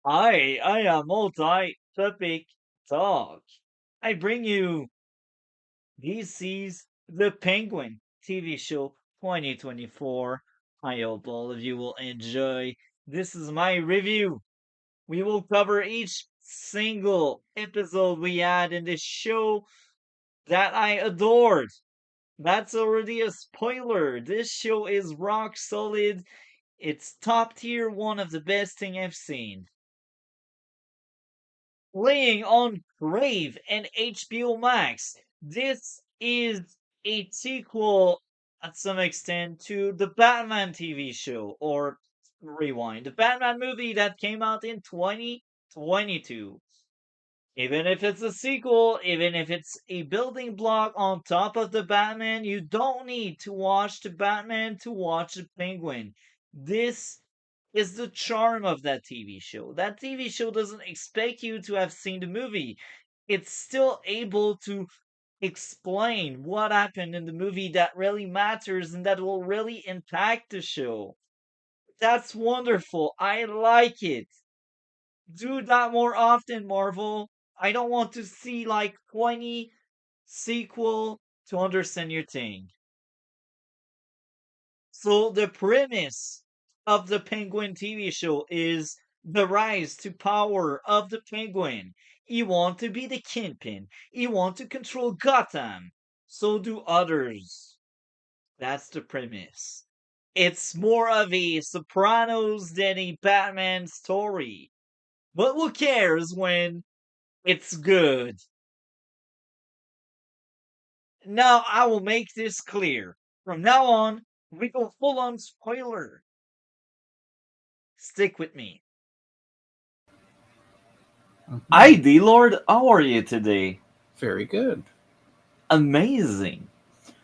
I am multi-topic talk. I bring you DC's The Penguin TV show 2024. I hope all of you will enjoy. This is my review. We will cover each single episode we had in this show that I adored. That's already a spoiler. This show is rock solid. It's top tier, one of the best thing I've seen. Playing on Crave and HBO Max. This is a sequel at some extent to the Batman TV show, or rewind, the Batman movie that came out in 2022. Even if it's a sequel, even if it's a building block on top of the Batman, you don't need to watch the Batman to watch the Penguin. This is the charm of that TV show. That TV show doesn't expect you to have seen the movie. It's still able to explain what happened in the movie that really matters and that will really impact the show. That's wonderful. I like it. Do that more often, Marvel. I don't want to see like 20 sequel to understand your thing. So the premise of the Penguin TV show is the rise to power of the Penguin. He want to be the kingpin. He want to control Gotham. So do others. That's the premise. It's more of a Sopranos than a Batman story. But who cares when it's good? Now I will make this clear. From now on, we go full on spoiler. Stick with me. Hi, Mhm. D-Lord. How are you today? Very good. Amazing.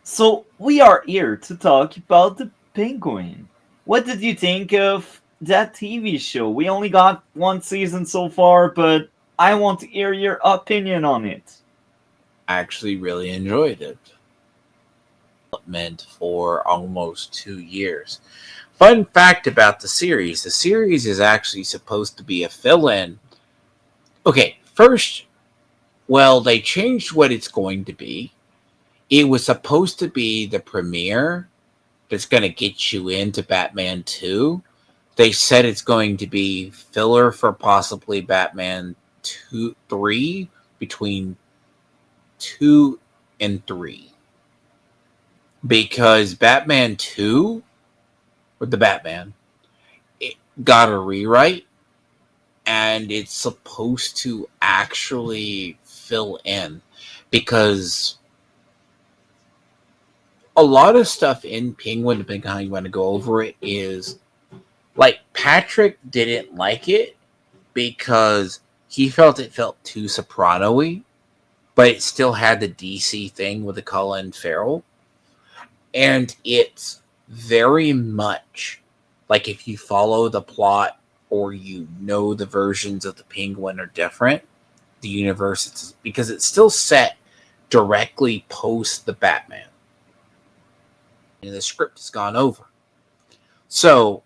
So, we are here to talk about the Penguin. What did you think of that TV show? We only got one season so far, but I want to hear your opinion on it. I actually really enjoyed it. Meant for almost 2 years. Fun fact about the series is actually supposed to be a fill in. Okay, first, well, they changed what it's going to be. It was supposed to be the premiere that's going to get you into Batman 2. They said it's going to be filler for possibly Batman 2, 3, between 2 and 3. Because Batman 2, or the Batman, it got a rewrite and it's supposed to actually fill in because a lot of stuff in Penguin, depending on how you want to go over it, is like Patrick didn't like it because he felt it felt too soprano-y, but it still had the DC thing with the Colin Farrell. And it's very much like if you follow the plot or you know the versions of the Penguin are different, the universe, because it's still set directly post the Batman. And the script has gone over. So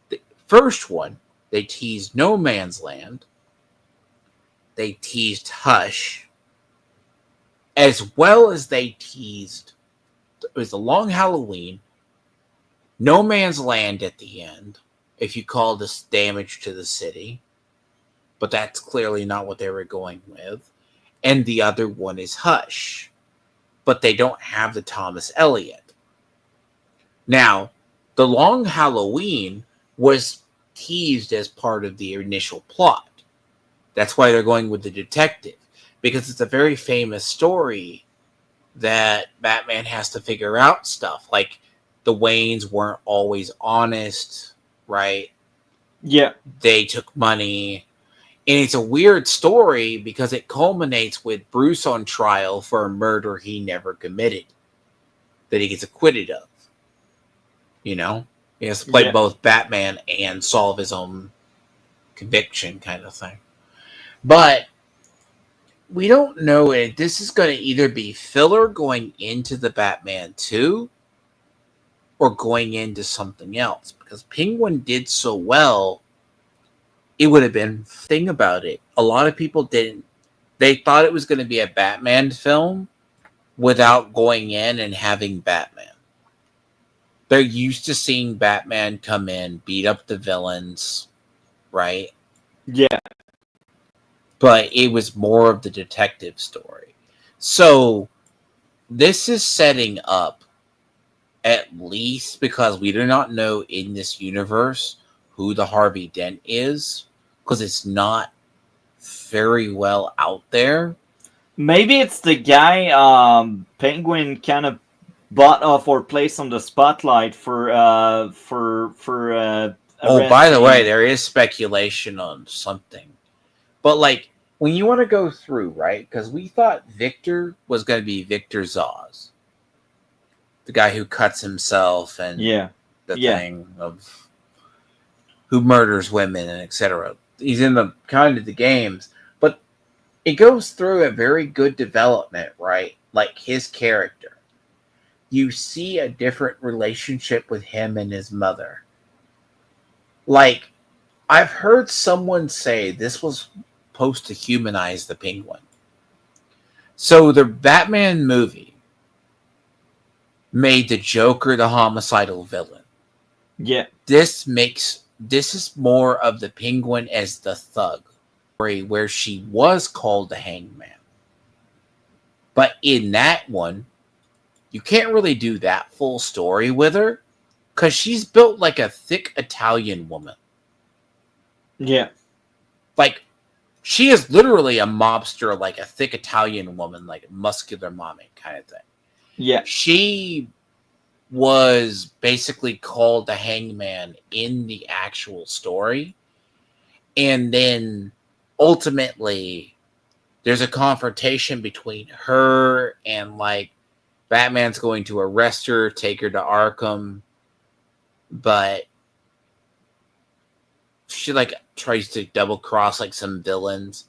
the first one, they teased No Man's Land, they teased Hush, as well as they teased it was a long Halloween, No Man's Land at the end, if you call this damage to the city, but that's clearly not what they were going with. And the other one is Hush, but they don't have the Thomas Elliot. Now, the Long Halloween was teased as part of the initial plot. That's why they're going with the detective, because it's a very famous story that Batman has to figure out stuff. Like the Waynes weren't always honest, right? Yeah, They took money. And it's a weird story because it culminates with Bruce on trial for a murder he never committed that he gets acquitted of. You know? He has to play yeah. both Batman and solve his own conviction kind of thing. But we don't know it. This is going to either be filler going into the Batman 2 or going into something else because Penguin did so well it would have been thing about it. A lot of people didn't. They thought it was going to be a Batman film without going in and having Batman. They're used to seeing Batman come in, beat up the villains, right? Yeah. But it was more of the detective story. So this is setting up, at least because we do not know in this universe who the Harvey Dent is, because it's not very well out there. Maybe it's the guy Penguin kind of bought off or placed on the spotlight for Oh, by the way, arresting. there is speculation on something. But like when you want to go through, right? Because we thought Victor was going to be Victor Zaz, the guy who cuts himself and Yeah. the Yeah. thing of who murders women and etc. He's in the kind of the games, but it goes through a very good development, right? Like his character, you see a different relationship with him and his mother. Like I've heard someone say this was supposed to humanize the Penguin. So the Batman movie made the Joker the homicidal villain. Yeah. This is more of the Penguin as the thug, where she was called the Hangman. But in that one, you can't really do that full story with her because she's built like a thick Italian woman. Yeah. Like she is literally a mobster, like a thick Italian woman, like a muscular mommy kind of thing. Yeah. She was basically called the Hangman in the actual story. And then ultimately, there's a confrontation between her and like Batman's going to arrest her, take her to Arkham, but she like tries to double cross like some villains.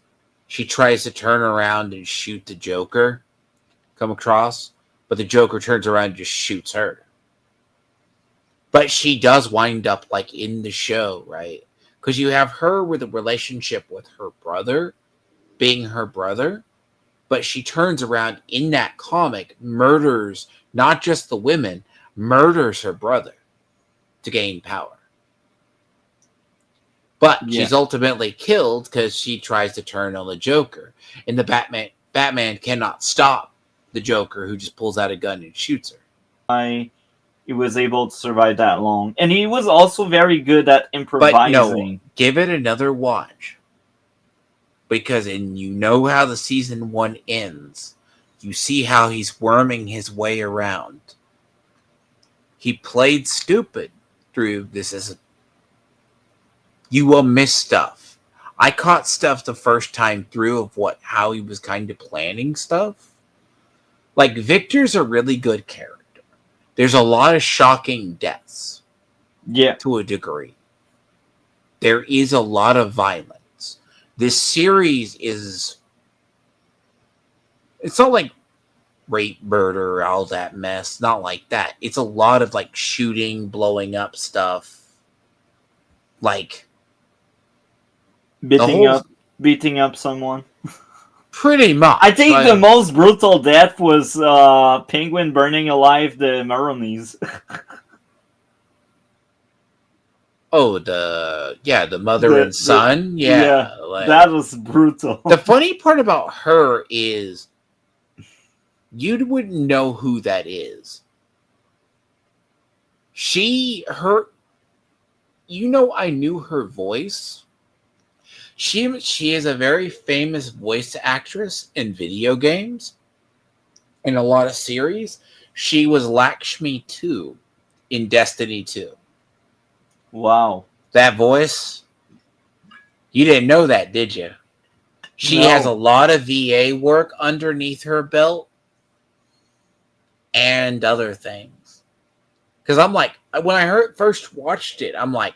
She tries to turn around and shoot the Joker, come across, but the Joker turns around and just shoots her. But she does wind up like in the show, right? Because you have her with a relationship with her brother, being her brother, but she turns around in that comic, murders not just the women, murders her brother to gain power. But Yeah. she's ultimately killed because she tries to turn on the Joker, and the Batman cannot stop the Joker, who just pulls out a gun and shoots her. I He was able to survive that long, and he was also very good at But no, improvising. give it another watch because, and you know how the season one ends. You see how he's worming his way around. He played stupid through this. As you will miss stuff. I caught stuff the first time through of how he was kind of planning stuff. Like Victor's a really good character. There's a lot of shocking deaths Yeah. to a degree. There is a lot of violence. This series is, it's not like rape, murder, all that mess. Not like that. It's a lot of like shooting, blowing up stuff. Like the beating whole, up beating up someone. pretty I much. think the Like, most brutal death was Penguin burning alive the Maronies. oh, the mother and The son. Yeah, Yeah, like that was brutal. the funny part about her is you wouldn't know who that is. Her, I knew her voice. She is a very famous voice actress in video games, in a lot of series. She was Lakshmi 2 in Destiny 2. Wow. That voice, you didn't know that, did you? She has a No. lot of VA work underneath her belt and other things. Because I'm like, when I first watched it, I'm like,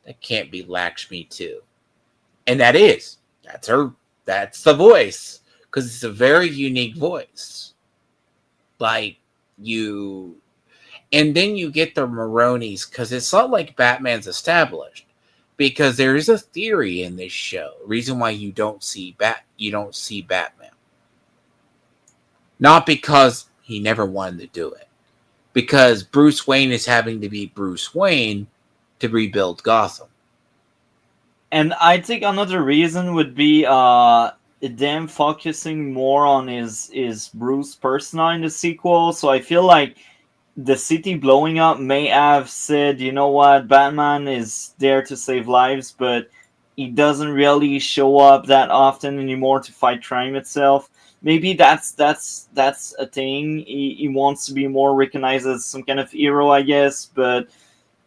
that can't be Lakshmi 2. And that's her. That's the voice. Because it's a very unique voice. Like, and then you get the Maronies, because it's not like Batman's established. because there is a theory in this show. Reason why you don't see Batman. Not because he never wanted to do it. Because Bruce Wayne is having to be Bruce Wayne to rebuild Gotham. And I think another reason would be them focusing more on his Bruce persona in the sequel. So I feel like the city blowing up may have said, you know what, Batman is there to save lives, but he doesn't really show up that often anymore to fight crime itself. Maybe that's a thing. He wants to be more recognized as some kind of hero, I guess. But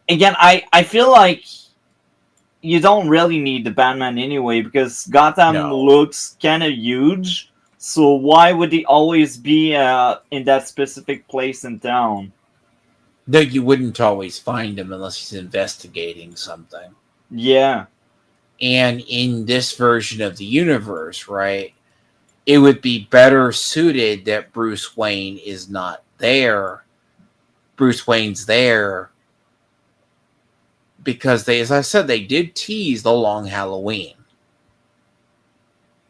again, I feel like you don't really need the Batman anyway because Gotham No. looks kind of huge. So why would he always be in that specific place in town? No, you wouldn't always find him unless he's investigating something. Yeah, And in this version of the universe, right, it would be better suited that Bruce Wayne is not there. Bruce Wayne's there because they, as I said, they did tease the long Halloween.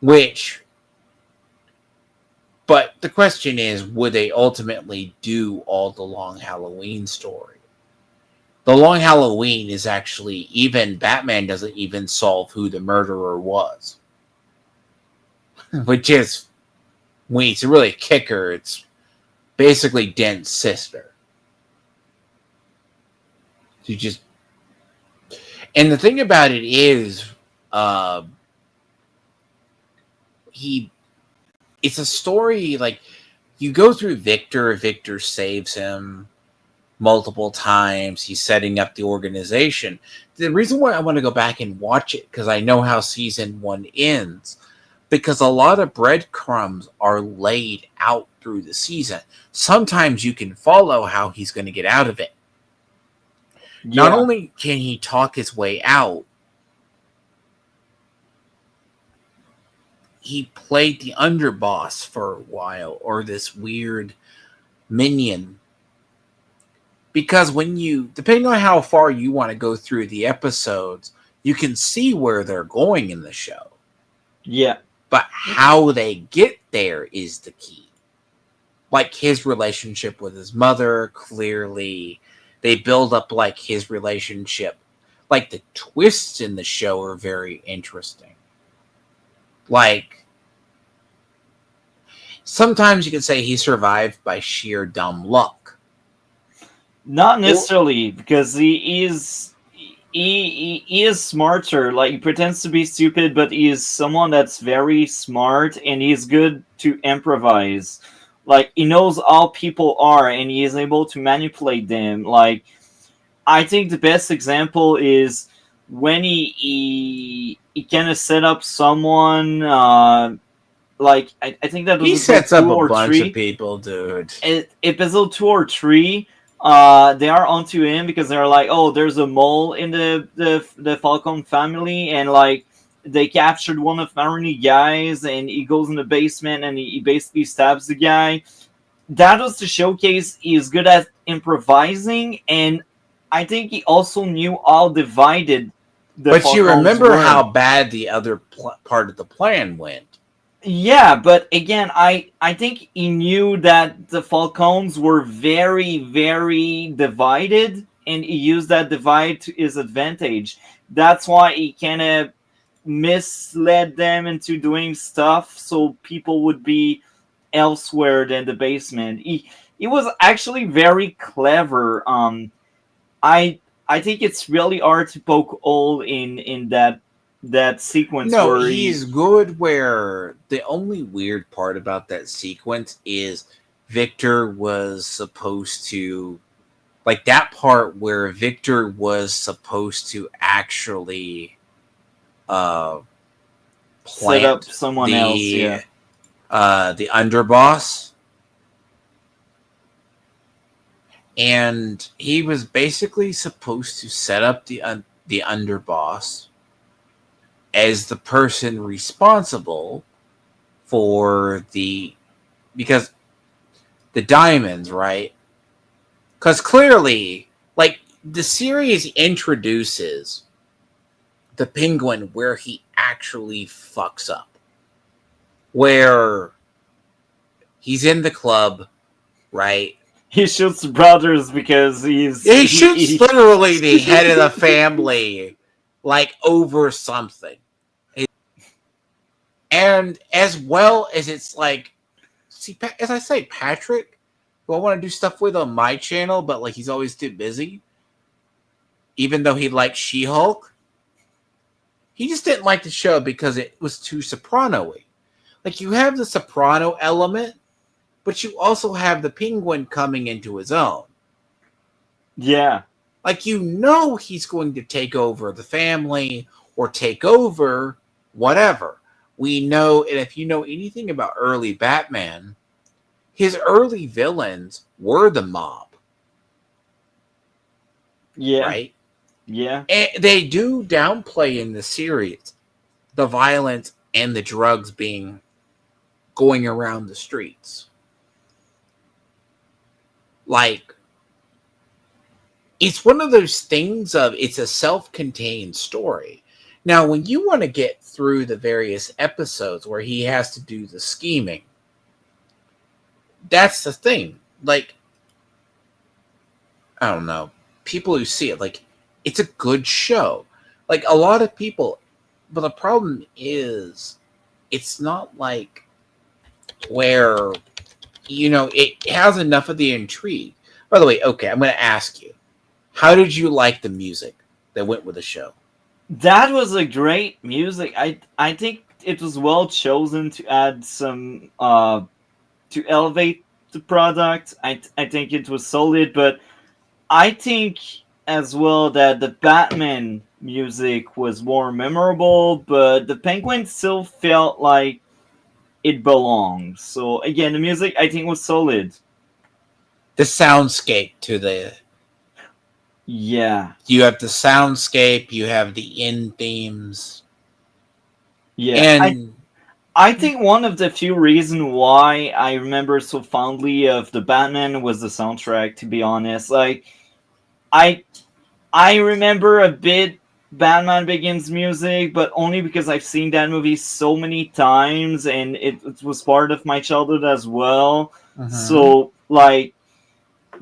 Which, but the question is, would they ultimately do all the long Halloween story? The long Halloween is actually, even Batman doesn't even solve who the murderer was. Which is, when it's really a kicker, it's basically Dent's sister. You just, and the thing about it is, uh, he, it's a story like you go through Victor. Victor saves him multiple times. He's setting up the organization. The reason why I want to go back and watch it because I know how season 1 ends. Because a lot of breadcrumbs are laid out through the season. Sometimes you can follow how he's going to get out of it. Not yeah. only can he talk his way out, he played the underboss for a while, or this weird minion. Because when you, depending on how far you want to go through the episodes, you can see where they're going in the show. Yeah. But how they get there is the key. Like his relationship with his mother, clearly. They build up like his relationship. Like the twists in the show are very interesting. Like, sometimes you can say he survived by sheer dumb luck. Not Or necessarily because he is smarter. Like he pretends to be stupid, but he is someone that's very smart and he's good to improvise. Like he knows how people are and he is able to manipulate them. Like I think the best example is when he kind of set up someone. Like I think that was he episode sets up two a or bunch of three. people, dude. Episode 2 or 3, they are onto him because they're like, oh, there's a mole in the Falcon family, and like they captured one of Maroni guys, and he goes in the basement and he basically stabs the guy. That was to showcase he's good at improvising, and I think he also knew how divided the But you Falcons remember how were. bad the other part of the plan went. Yeah, but again, I think he knew that the Falcons were very very divided, and he used that divide to his advantage. That's why he kind of misled them into doing stuff so people would be elsewhere than the basement. He was actually very clever. I I think it's really hard to poke hole in that sequence No, where he's he good where the only weird part about that sequence is Victor was supposed to, like that part where Victor was supposed to actually uh set up plant someone else. Yeah. the underboss, and he was basically supposed to set up the underboss as the person responsible for the, because the diamonds, right? Because clearly, like the series introduces the Penguin where he actually fucks up, where he's in the club, right? He shoots brothers because He shoots literally the head of the family, like over something. And as well as it's like, see, as I say, Patrick, who I want to do stuff with on my channel, but like he's always too busy, even though he likes She Hulk, he just didn't like the show because it was too soprano y. Like, you have the soprano element, but you also have the Penguin coming into his own. Yeah. Like, you know he's going to take over the family or take over whatever. We know, and if you know anything about early Batman, his early villains were the mob, Yeah. right? Yeah. And they do downplay in the series the violence and the drugs being going around the streets. Like, it's one of those things of it's a self-contained story. Now, when you want to get through the various episodes where he has to do the scheming, that's the thing. Like, I don't know, people who see it, like, it's a good show. Like, a lot of people, but the problem is, it's not like where, it has enough of the intrigue. By the way, okay, I'm going to ask you, how did you like the music that went with the show? That was a great music. I think it was well chosen to add some to elevate the product. I think it was solid, but I think as well that the Batman music was more memorable, but the Penguin still felt like it belonged. So again, the music I think was solid. The soundscape to the Yeah. you have the soundscape, you have the end themes, Yeah. and I think one of the few reasons why I remember so fondly of the Batman was the soundtrack, to be honest. Like I I remember a bit Batman Begins music, but only because I've seen that movie so many times and it was part of my childhood as well. Mhm. So like,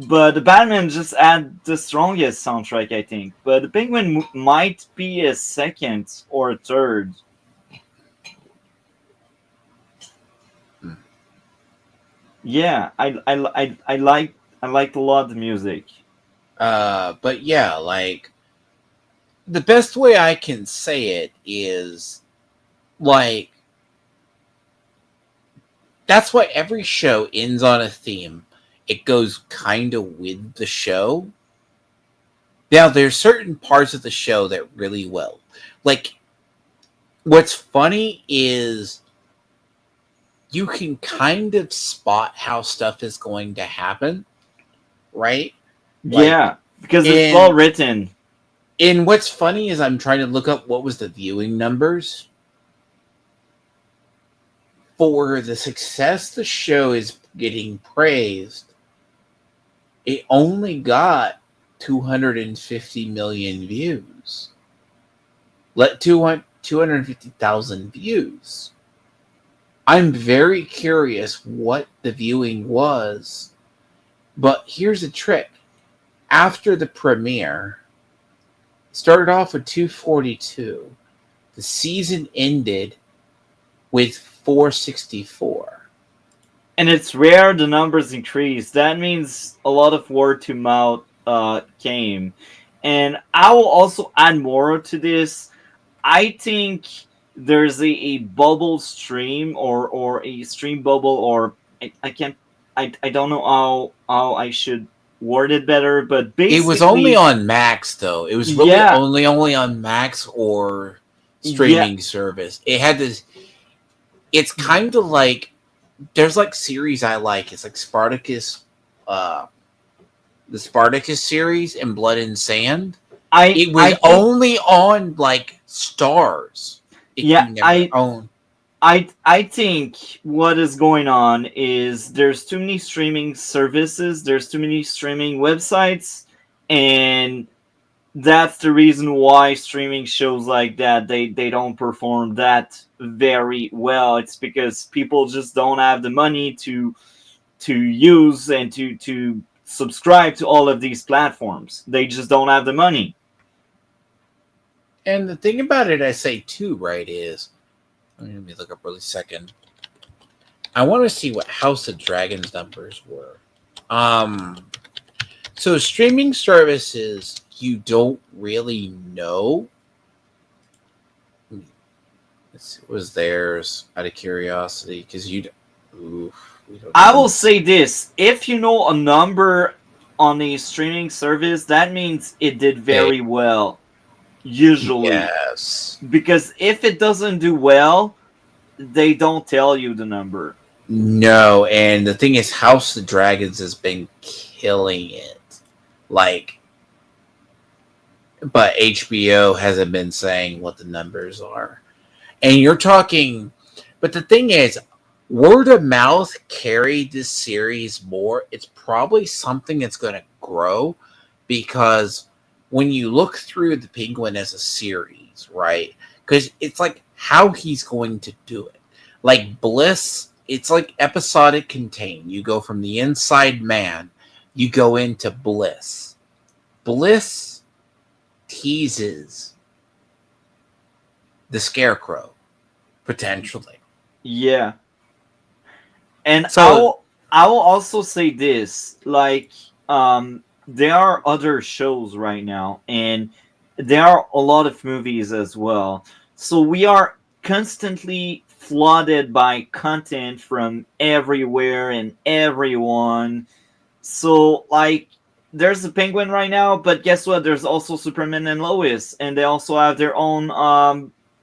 but the Batman just had the strongest soundtrack, I think. But the Penguin might be a second or a third. Yeah, I liked a lot the music. But yeah, like, the best way I can say it is, like, that's why every show ends on a theme. It goes kind of with the show. Now, there's certain parts of the show that really well. Like, what's funny is you can kind of spot how stuff is going to happen, right? Like, Yeah, because it's well in written. what's funny is I'm trying to look up what was the viewing numbers for the success the show is getting praised. It only got 250 million views. Let 250,000 views. I'm very curious what the viewing was, but here's a trick. After the premiere, started off with 242. The season ended with 464. And it's rare the numbers increase. That means a lot of word to mouth came. And I will also add more to this. I think there's a bubble stream or a stream bubble or I can't I don't know how I should word it better, but It was only basically on Max though. It was really yeah, only on Max or yeah, streaming service. It had this. It's kind of like there's like series I like. It's like Spartacus, uh, the Spartacus series and Blood and Sand. It was I think only on like Stars if yeah, you never own. I think what is going on is there's too many streaming services, there's too many streaming websites, and that's the reason why streaming shows like that they don't perform that very well. It's because people just don't have the money to use and to subscribe to all of these platforms. They just don't have the money. And the thing about it, I say too, right, is let me look up really second. I want to see what House of Dragons numbers were. Um, so streaming services, you don't really know. Was theirs out of curiosity because we don't I even. will say this: if you know a number on a streaming service, that means it did Okay. very well. Usually, Yes. because if it doesn't do well, they don't tell you the number. No, and the thing is, House of Dragons has been killing it. Like, but HBO hasn't been saying what the numbers are. And you're talking, but the thing is, word of mouth carried this series more. It's probably something that's going to grow because when you look through the Penguin as a series, right? Because it's like how he's going to do it. Like Bliss, it's like episodic contain. You go from the inside man, you go into Bliss. Bliss teases the Scarecrow potentially. Yeah, and So I will also say this: like, there are other shows right now, and there are a lot of movies as well. So we are constantly flooded by content from everywhere and everyone. So like, there's the Penguin right now, but guess what? There's also Superman and Lois, and they also have their own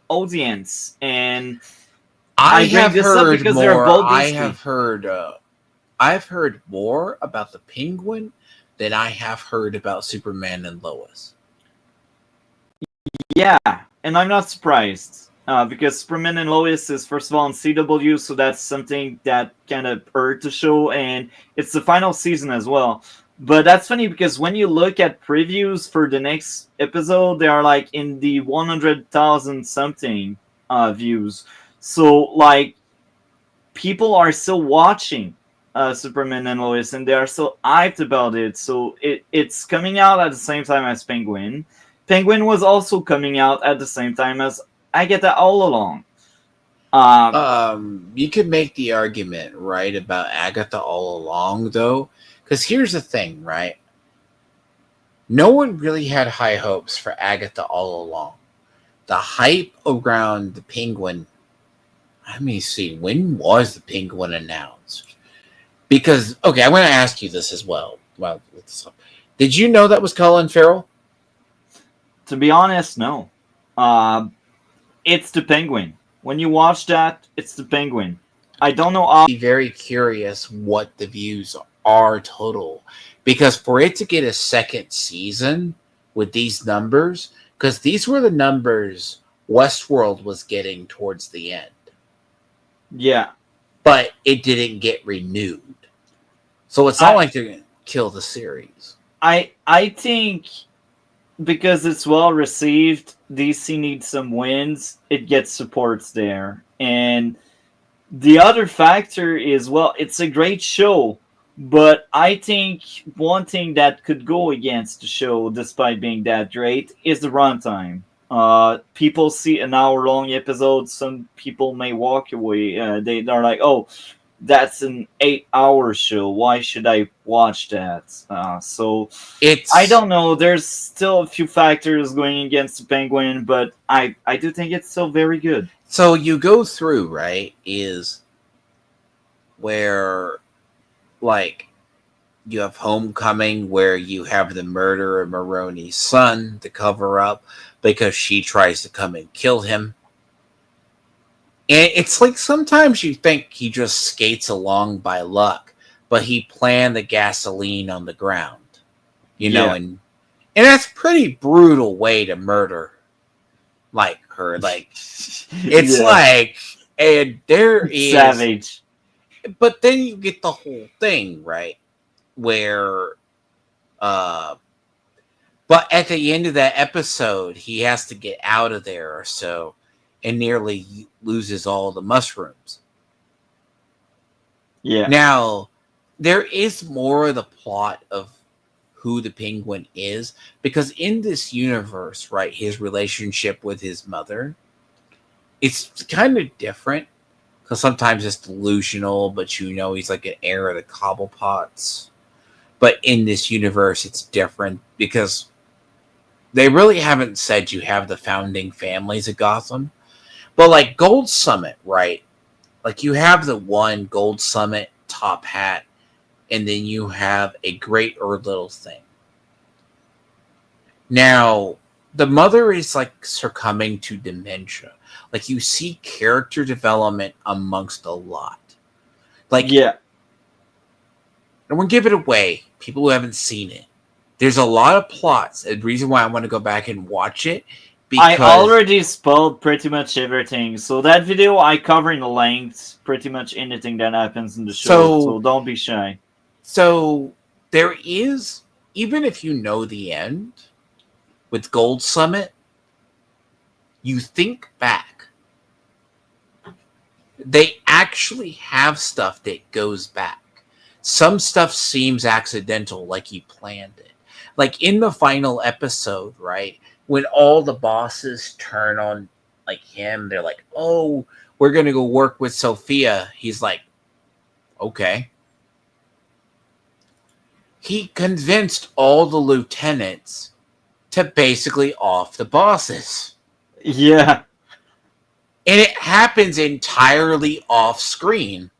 audience. And I I bring have this up heard because they're more. both DC. I've heard more about the Penguin than I have heard about Superman and Lois. Yeah, and I'm not surprised because Superman and Lois is first of all on CW, so that's something that kind of hurt the show, and it's the final season as well. But that's funny because when you look at previews for the next episode, they are like in the 100,000 something views. So like, people are still watching Superman and Lois, and they are still hyped about it. So it's coming out at the same time as Penguin. Penguin was also coming out at the same time as I Get That All Along. Uh, You could make the argument, right, about Agatha all along, though, because here's the thing, right? No one really had high hopes for Agatha all along. The hype around the Penguin. Let me see. When was the Penguin announced? Because okay, I'm going to ask you this as well. Well, did you know that was Colin Farrell? to be honest, no. Uh, it's the Penguin. When you watch that, it's the Penguin. I don't know how. Be very curious what the views are total because for it to get a second season with these numbers, because these were the numbers Westworld was getting towards the end, Yeah, but it didn't get renewed. So it's not I like they're going to kill the series. I think because it's well received, DC needs some wins. It gets supports there, and the other factor is, well, it's a great show, but I think one thing that could go against the show, despite being that great, is the runtime. People see an hour long episode. Some people may walk away. They are like, "Oh, that's an 8 hour show. Why should I watch that?" So I It's don't know. There's still a few factors going against the Penguin, but I do think it's still very good. so you go through, right? Is where like you have Homecoming, where you have the murder of Maroni's son to cover up because she tries to come and kill him. And it's like sometimes you think he just skates along by luck, but he planned the gasoline on the ground, Yeah. and that's a pretty brutal way to murder like her. Like it's Yeah. like, and there is, Savage. but then you get the whole thing right where uh But at the end of that episode, he has to get out of there or so, and nearly loses all the mushrooms. Yeah. Now, there is more of the plot of who the penguin is, because in this universe, right, his relationship with his mother, it's kind of different, because sometimes it's delusional, but you know he's like an heir of the Cobblepots. But in this universe, it's different because they really haven't said you have the founding families of Gotham. But like Gold Summit, right? Like you have the one Gold Summit top hat, and then you have a great or little thing. Now, the mother is like succumbing to dementia. Like you see character development amongst a lot. Like, Yeah. I won't give it away. People who haven't seen it. There's a lot of plots. The reason why I want to go back and watch it I because already spoiled pretty much everything. So that video I cover in length pretty much anything that happens in the show. so So don't be shy. so there is, even if you know the end with Gold Summit, you think back. They actually have stuff that goes back. Some stuff seems accidental, like he planned it. Like in the final episode, right? When all the bosses turn on like him, they're like, "Oh, we're gonna go work with Sophia." He's like, "Okay." He convinced all the lieutenants to basically off the bosses. Yeah. And it happens entirely off screen.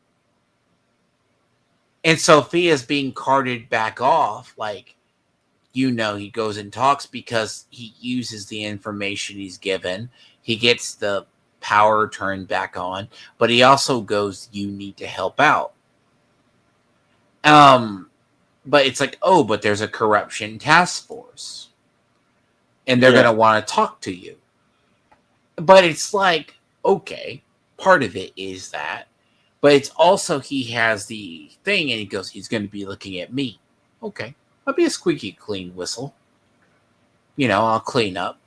And Sophia's being carted back off. Like, you know, he goes and talks because he uses the information he's given. He gets the power turned back on, but he also goes, "You need to help out." Um, but it's like, oh, but there's a corruption task force, and they're Yeah. gonna want to talk to you. But it's like, okay, part of it is that, but it's also he has the thing, and he goes, he's going to be looking at me. Okay, I'll be a squeaky clean whistle. You know, I'll clean up.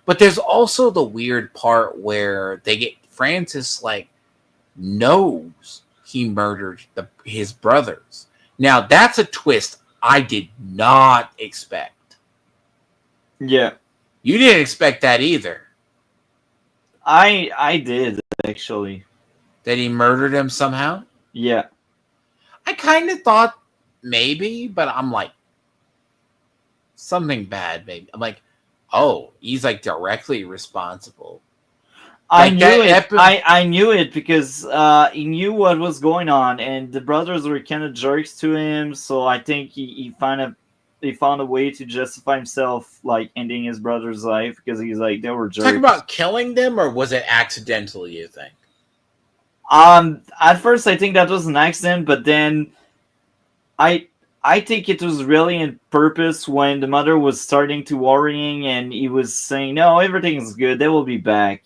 But there's also the weird part where they get Francis like knows he murdered his brothers. Now that's a twist I did not expect. Yeah. You didn't expect that either. I did actually. That he murdered him somehow. Yeah. I kind of thought maybe, but I'm like, something bad, maybe. I'm like, oh, he's like directly responsible. I Like knew that it. I knew it because he knew what was going on, and the brothers were kind of jerks to him. So I think he found a way to justify himself, like ending his brother's life because he's like they were talking jerks. about killing them, or was it accidental, you think? At first I think that was an accident, but then I I think it was really in purpose when the mother was starting to worrying and he was saying, "No, everything's good. They will be back."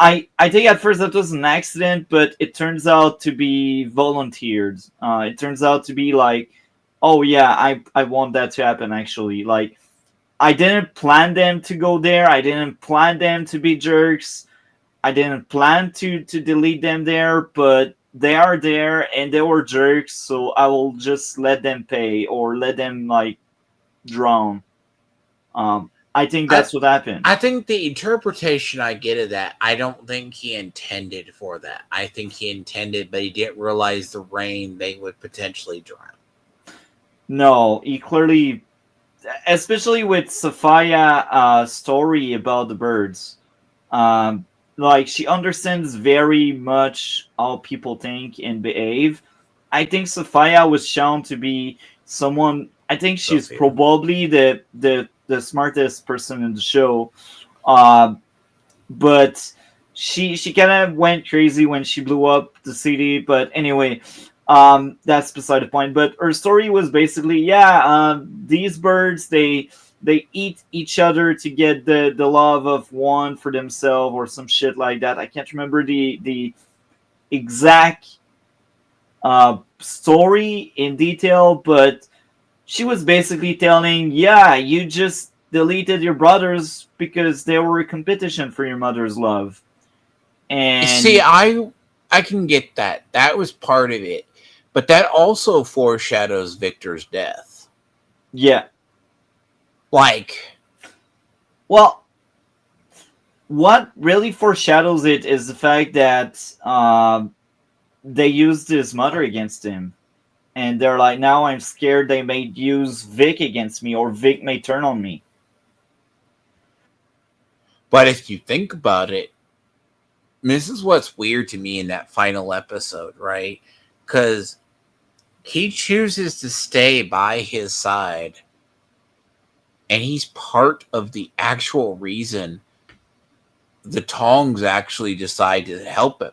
I think at first that was an accident, but it turns out to be volunteered. It turns out to be like, oh yeah, I want that to happen. Actually, like I didn't plan them to go there. I didn't plan them to be jerks. I didn't plan to delete them there, but they are there and they were jerks. So I will just let them pay or let them like drown. I think I that's what happened. I think the interpretation I get of that, I don't think he intended for that. I think he intended, but he didn't realize the rain they would potentially drown. No, he clearly, especially with Sophia story about the birds. Um, like she understands very much how people think and behave. I think Sophia was shown to be someone. I think she's Sophia. probably the smartest person in the show. Uh, but she kind of went crazy when she blew up the city. But anyway, that's beside the point. But her story was basically, yeah, these birds they eat each other to get the love of one for themselves or some shit like that. I can't remember the exact story in detail, but she was basically telling, yeah, you just deleted your brothers because they were a competition for your mother's love. See, And I can get that. That was part of it. But that also foreshadows Victor's death. yeah, Like, well, what really foreshadows it is the fact that they used his mother against him. And they're like, now I'm scared they may use Vic against me, or Vic may turn on me. but if you think about it, this is what's weird to me in that final episode, right? Because he chooses to stay by his side, and he's part of the actual reason the Tongs actually decide to help him.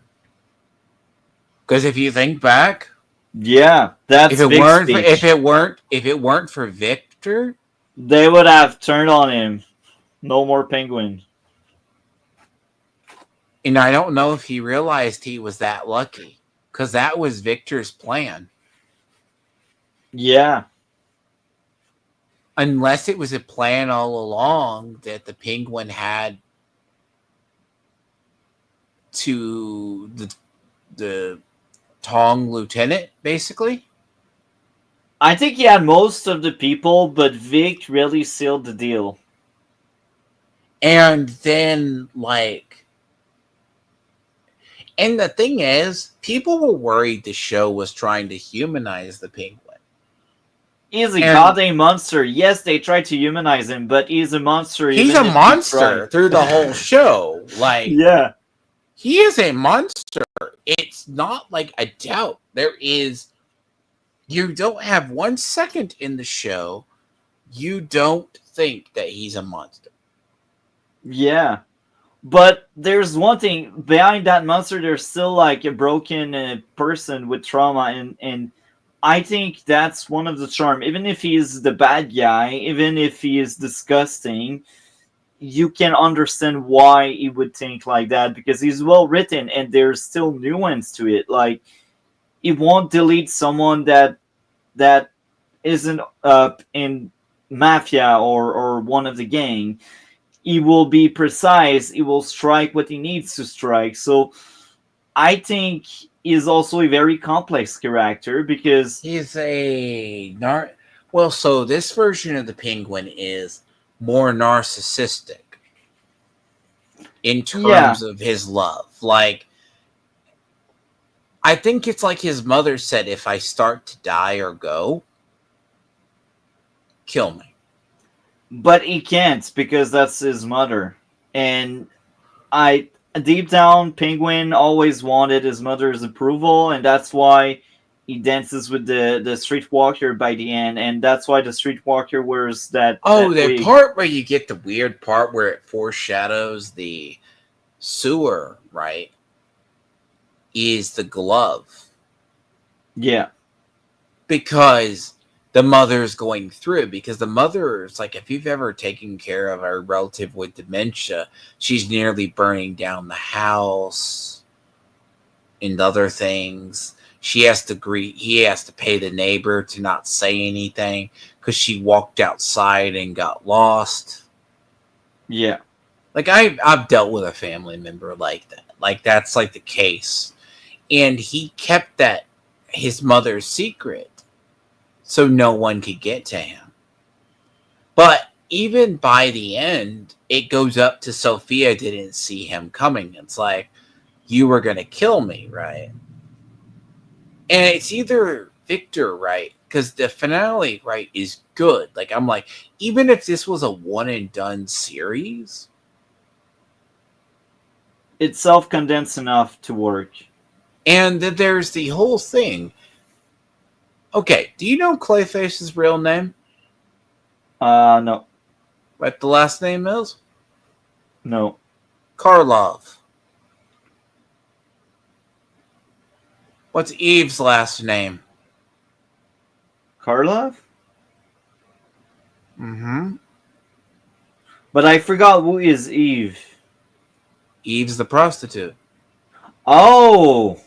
Because if you think back, Yeah, that's Vic's speech. if it weren't for Victor, They would have turned on him. No more penguin. and I don't know if he realized he was that lucky, because that was Victor's plan. Yeah, Unless it was a plan all along that the Penguin had to the Tong lieutenant, basically. I think he had most of the people, but Vic really sealed the deal. And then, like, and the thing is, people were worried the show was trying to humanize the Penguin. He's a And goddamn monster. Yes, they tried to humanize him, but he's a monster he's even a if you try. monster through the whole show. Like, Yeah, he is a monster. It's not like a doubt. There is, you don't have 1 second in the show, you don't think that he's a monster. yeah. But there's one thing behind that monster. There's still like a broken person with trauma, and I think that's one of the charm. Even if he's the bad guy, even if he is disgusting, you can understand why he would think like that because he's well written and there's still nuance to it. Like he won't delete someone that isn't in mafia or one of the gang. He will be precise. He will strike what he needs to strike. So I think he's also a very complex character because He's a well, so this version of the Penguin is more narcissistic in yeah, terms of his love. Like, I think it's like his mother said, if I start to die or go, kill me. but he can't because that's his mother. And I deep down, Penguin always wanted his mother's approval, and that's why he dances with the streetwalker by the end, and that's why the streetwalker wears that Oh, the wig. part where you get the weird part where it foreshadows the sewer, right, is the glove. Yeah, Because the mother's going through, because the mother is like, if you've ever taken care of a relative with dementia, she's nearly burning down the house and other things. She has to greet, he has to pay the neighbor to not say anything because she walked outside and got lost. yeah, Like, I've dealt with a family member like that. Like, that's like the case. And he kept that, his mother's secret, so no one could get to him. But even by the end, it goes up to Sophia didn't see him coming. It's like, you were going to kill me, right? And it's either Victor, right? Because the finale, right, is good. Like, I'm like, even if this was a one and done series, it's self-condensed enough to work. and that there's the whole thing. Okay, do you know Clayface's real name? No, What the last name is? no, Karlov. What's Eve's last name? Karlov. Mm-hmm. But I forgot who is Eve. Eve's the prostitute. Oh,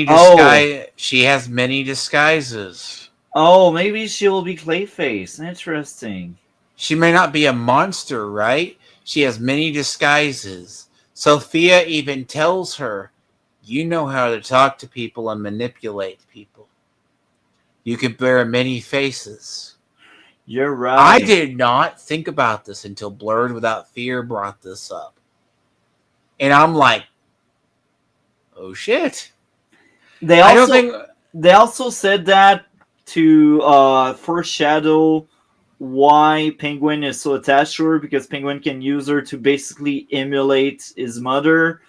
oh, She has many disguises. oh. Maybe she will be Clayface. Interesting. She may not be a monster, right? She has many disguises. Sophia even tells her, you know how to talk to people and manipulate people. You can bear many faces. You're I right. did not think about this until Blurred Without Fear brought this up. And I'm like, oh shit. They I don't also think. they also said that to foreshadow why Penguin is so attached to her, because Penguin can use her to basically emulate his mother.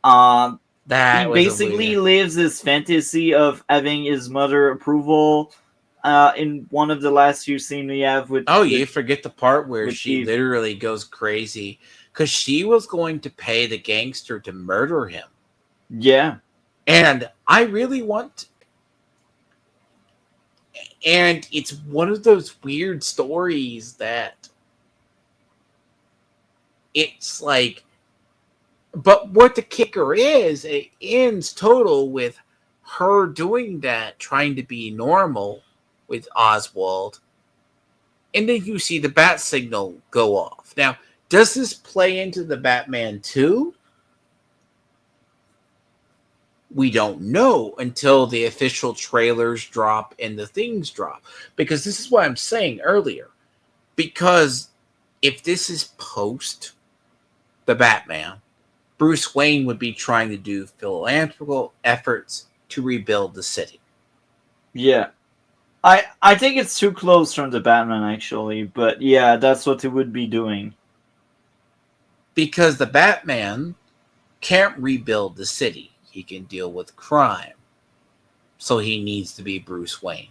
Um, he That was a basically weird. lives this fantasy of having his mother approval. In one of the last few scenes we have Oh, with you forget the part where with she Eve. literally goes crazy because she was going to pay the gangster to murder him. Yeah, And I really want. And it's one of those weird stories that it's like. But what the kicker is, it ends total with her doing that, trying to be normal with Oswald. And then you see the bat signal go off. Now, does this play into the Batman 2? We don't know until the official trailers drop and the things drop. Because this is what I'm saying earlier. Because if this is post the Batman, Bruce Wayne would be trying to do philanthropical efforts to rebuild the city. yeah. I think it's too close from the Batman actually, but yeah, that's what it would be doing. Because the Batman can't rebuild the city, he can deal with crime. So he needs to be Bruce Wayne.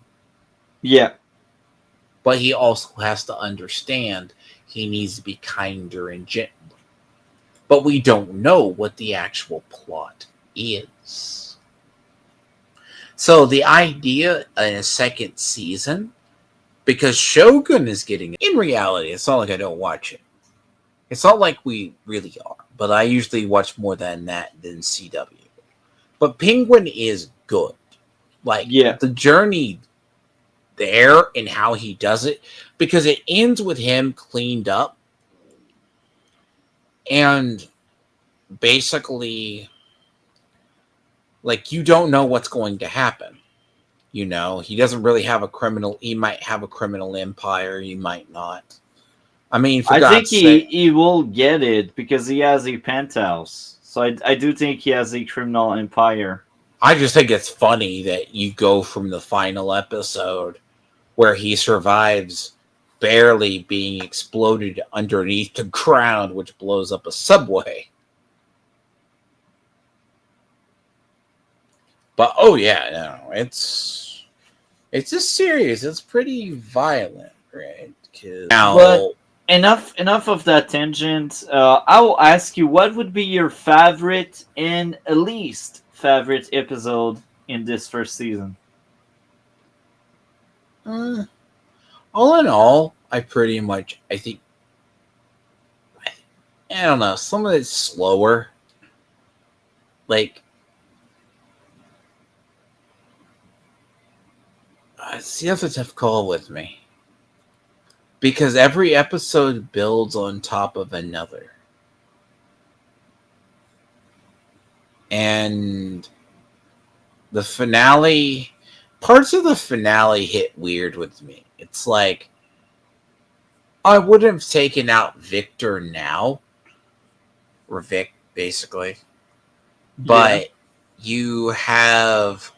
Yeah, But he also has to understand he needs to be kinder and gentler. But we don't know what the actual plot is. So the idea in a second season, because Shogun is getting in reality, it's not like I don't watch it. It's not like we really are, but I usually watch more than that than CW. But Penguin is good. Like yeah. the journey there and how he does it, because it ends with him cleaned up and basically like you don't know what's going to happen. You know, he doesn't really have a criminal. He might have a criminal empire. He might not. I mean, for I think God's sake, he will get it because he has a penthouse. So I do think he has a criminal empire. I just think it's funny that you go from the final episode where he survives barely being exploded underneath the ground, which blows up a subway. But oh yeah, no, it's just serious. It's pretty violent, right? But Now, enough of that tangent. I will ask you, what would be your favorite and least favorite episode in this first season? uh, all in all, I think I don't know. Some of it's slower. Like, see, that's a tough call with me because every episode builds on top of another, and the finale, parts of the finale hit weird with me. It's like I would have taken out Victor now, or Vic, basically, Yeah, but you have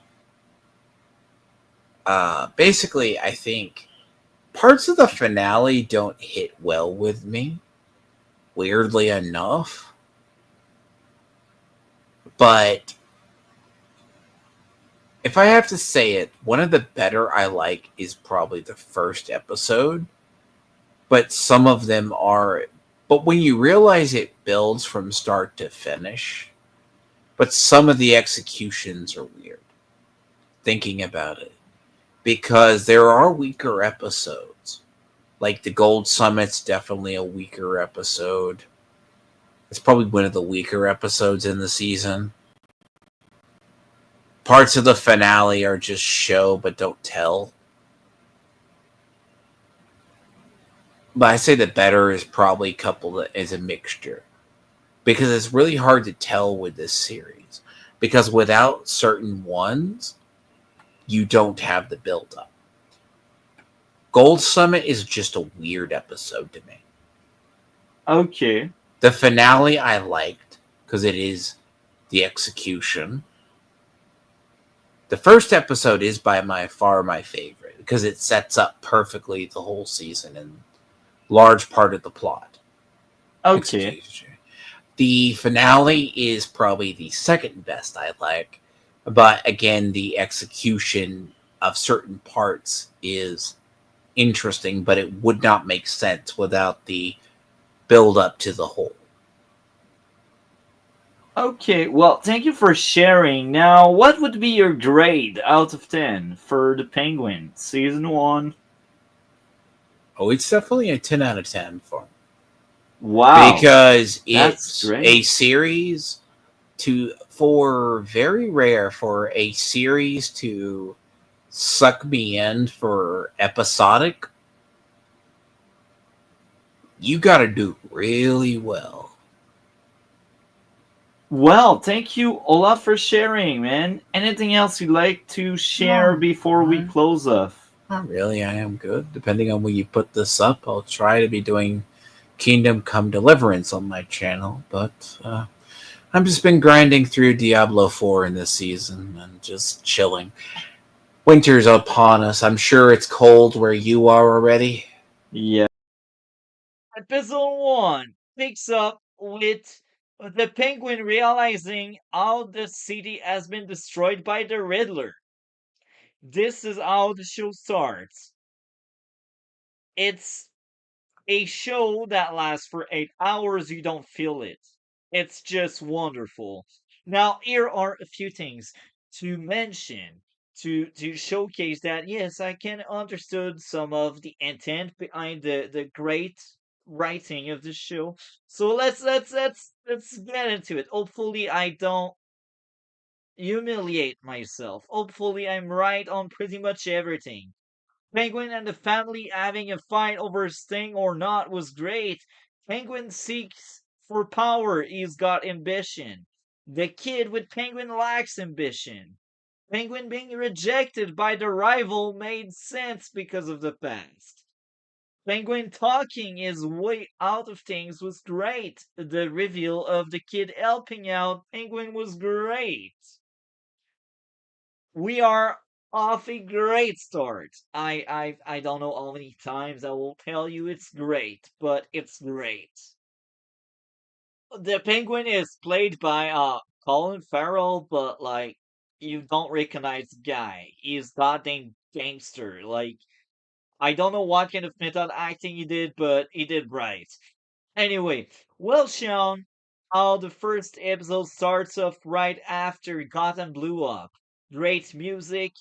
basically, I think parts of the finale don't hit well with me, weirdly enough. But if I have to say it, one of the better I like is probably the first episode. But some of them are. But when you realize it builds from start to finish, but some of the executions are weird, thinking about it. Because there are weaker episodes. Like the Gold Summit's definitely a weaker episode. It's probably one of the weaker episodes in the season. Parts of the finale are just show but don't tell. But I say the better is probably coupled as a mixture because it's really hard to tell with this series because without certain ones, you don't have the build up. Gold Summit is just a weird episode to me. Okay. The finale I liked because it is the execution. The first episode is by my far my favorite because it sets up perfectly the whole season and large part of the plot. Okay. Execution. The finale is probably the second best I like, but again, the execution of certain parts is interesting, but it would not make sense without the build up to the whole. Okay. Well, thank you for sharing. Now, what would be your grade out of 10 for the Penguin season 1? Oh, it's definitely a 10 out of 10 for me Wow. because That's it's a great. series to for very rare for a series to suck me in for episodic. You got to do really well. Well, thank you, Olaf, for sharing, man. Anything else you'd like to share No, before we close off? not really. I am good. Depending on when you put this up, I'll try to be doing Kingdom Come Deliverance on my channel. But I've just been grinding through Diablo 4 in this season and just chilling. Winter's upon us. I'm sure it's cold where you are already. Yeah. Episode 1 picks up with the Penguin realizing how the city has been destroyed by the Riddler. This is how the show starts. It's a show that lasts for 8 hours, you don't feel it. It's just wonderful. Now, here are a few things to mention to showcase that yes, I can understood some of the intent behind the great writing of the show. So let's get into it. Hopefully, I don't humiliate myself. Hopefully, I'm right on pretty much everything. Penguin and the family having a fight over Sting or not was great. Penguin seeks for power, he's got ambition. The kid with Penguin lacks ambition. Penguin being rejected by the rival made sense because of the past. Penguin talking his way out of things was great. The reveal of the kid helping out Penguin was great. We are off a great start. I don't know how many times I will tell you it's great, but it's great. The Penguin is played by Colin Farrell, but like you don't recognize the guy. He's goddamn gangster. Like I don't know what kind of method acting he did, but he did right. Anyway, well shown how the first episode starts off right after Gotham blew up. Great music.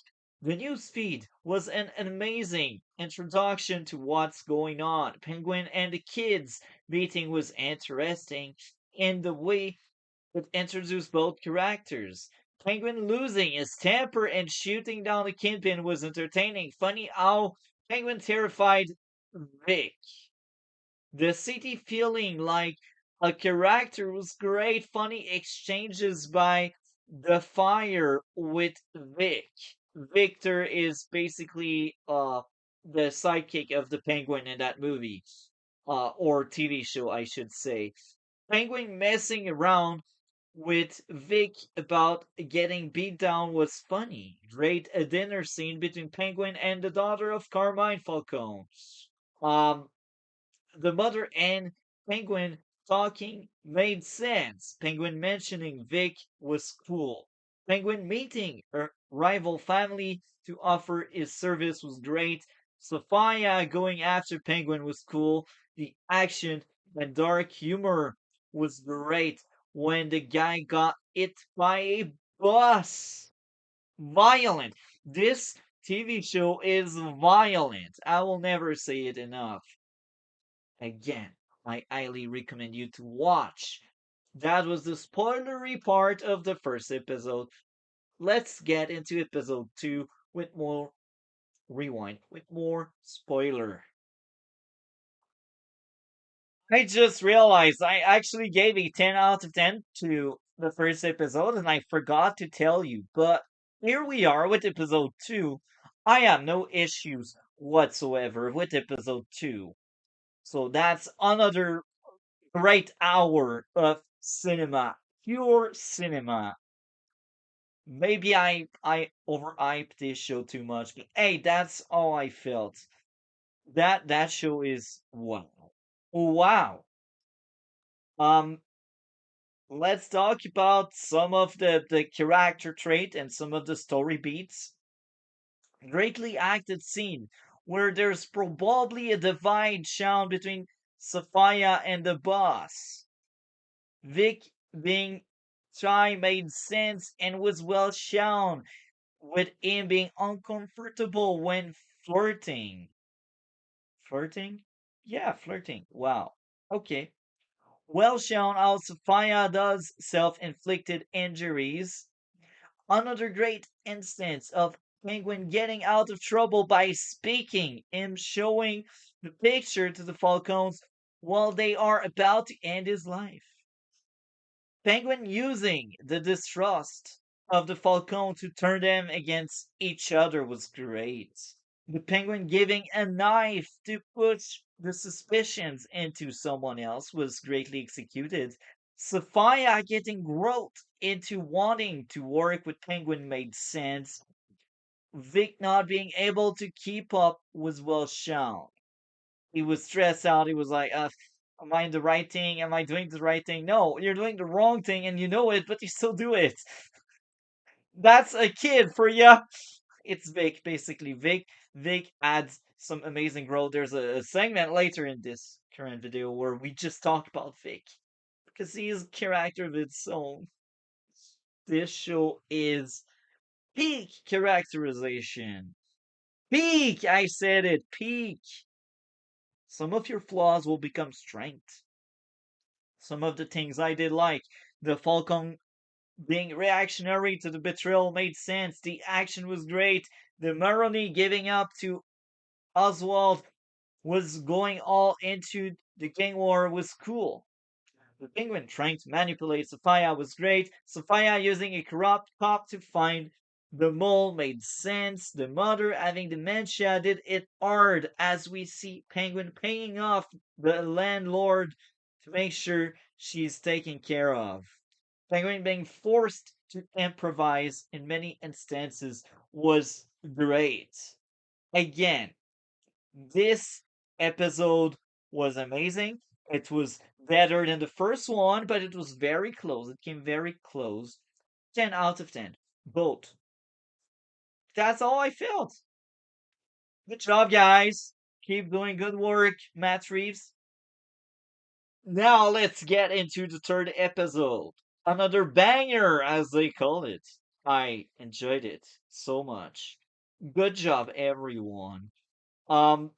The news feed was an amazing introduction to what's going on. Penguin and the kids meeting was interesting in the way it introduced both characters. Penguin losing his temper and shooting down the Kingpin was entertaining. Funny how Penguin terrified Vic. The city feeling like a character was great, funny exchanges by the fire with Vic. Victor is basically the sidekick of the Penguin in that movie. Or TV show, I should say. Penguin messing around with Vic about getting beat down was funny. Great a dinner scene between Penguin and the daughter of Carmine Falcone. Um, the mother and Penguin talking made sense. Penguin mentioning Vic was cool. Penguin meeting her rival family to offer his service was great. Sophia going after Penguin was cool. The action and dark humor was great when the guy got hit by a bus. Violent. This TV show is violent. I will never say it enough. Again, I highly recommend you to watch. That was the spoilery part of the first episode. Let's get into episode 2 with more rewind, with more spoiler. I just realized I actually gave a 10 out of 10 to the first episode and I forgot to tell you. But here we are with episode 2. I have no issues whatsoever with episode 2. So that's another great hour of cinema. Pure cinema. Maybe I overhyped this show too much, but hey, that's all I felt. That show is wow. Wow. Um let's talk about some of the character trait and some of the story beats. Greatly acted scene where there's probably a divide shown between Sophia and the boss. Vic being shy made sense and was well shown, with him being uncomfortable when flirting. Flirting? Yeah, flirting. Wow. Okay. Well shown how Sophia does self-inflicted injuries. Another great instance of Penguin getting out of trouble by speaking, him showing the picture to the Falcons while they are about to end his life. Penguin using the distrust of the Falcon to turn them against each other was great. The Penguin giving a knife to push the suspicions into someone else was greatly executed. Sophia getting growth into wanting to work with Penguin made sense. Vic not being able to keep up was well shown. He was stressed out. He was like, am I in the right thing? Am I doing the right thing? No, you're doing the wrong thing and you know it, but you still do it. That's a kid for you. It's Vic, basically. Vic adds some amazing growth. There's a segment later in this current video where we just talk about Vic because he is a character of its own. This show is peak characterization. Peak! I said it, peak. Some of your flaws will become strength. Some of the things I did like the Falcon being reactionary to the betrayal made sense. The action was great. The Maroni giving up to Oswald was going all into the gang war was cool. The Penguin trying to manipulate Sophia was great. Sophia using a corrupt cop to find the mole made sense. The mother having dementia did it hard as we see Penguin paying off the landlord to make sure she's taken care of. Penguin being forced to improvise in many instances was great. Again, this episode was amazing. It was better than the first one, but it was very close. It came very close. 10 out of 10. Both. That's all I felt. Good job, guys. Keep doing good work, Matt Reeves. Now let's get into the third episode. Another banger, as they call it. I enjoyed it so much. Good job, everyone. Um,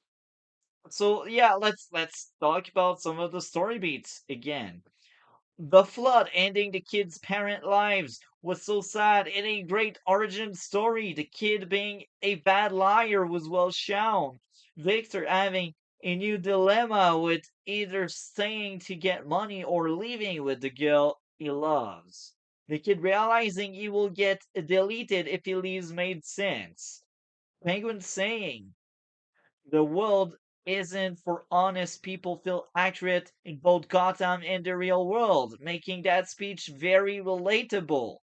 So yeah, let's talk about some of the story beats again. The flood ending the kids' parent lives was so sad and a great origin story. The kid being a bad liar was well shown. Victor having a new dilemma with either staying to get money or leaving with the girl he loves. The kid realizing he will get deleted if he leaves made sense. Penguin saying the world isn't for honest people feel accurate in both Gotham and the real world, making that speech very relatable.